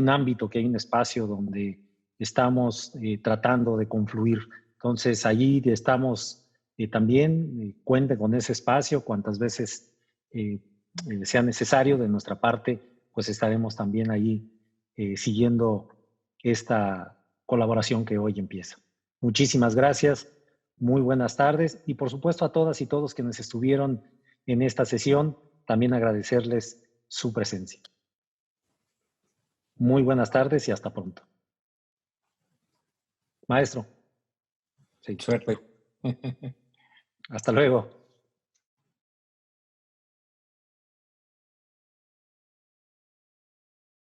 ámbito, que hay un espacio donde estamos tratando de confluir. Entonces, allí estamos también, cuenten con ese espacio cuantas veces sea necesario. De nuestra parte, pues estaremos también allí siguiendo esta colaboración que hoy empieza. Muchísimas gracias, muy buenas tardes, y por supuesto a todas y todos quienes estuvieron en esta sesión, también agradecerles su presencia. Muy buenas tardes y hasta pronto. Maestro. Sí. Suerte. Hasta luego.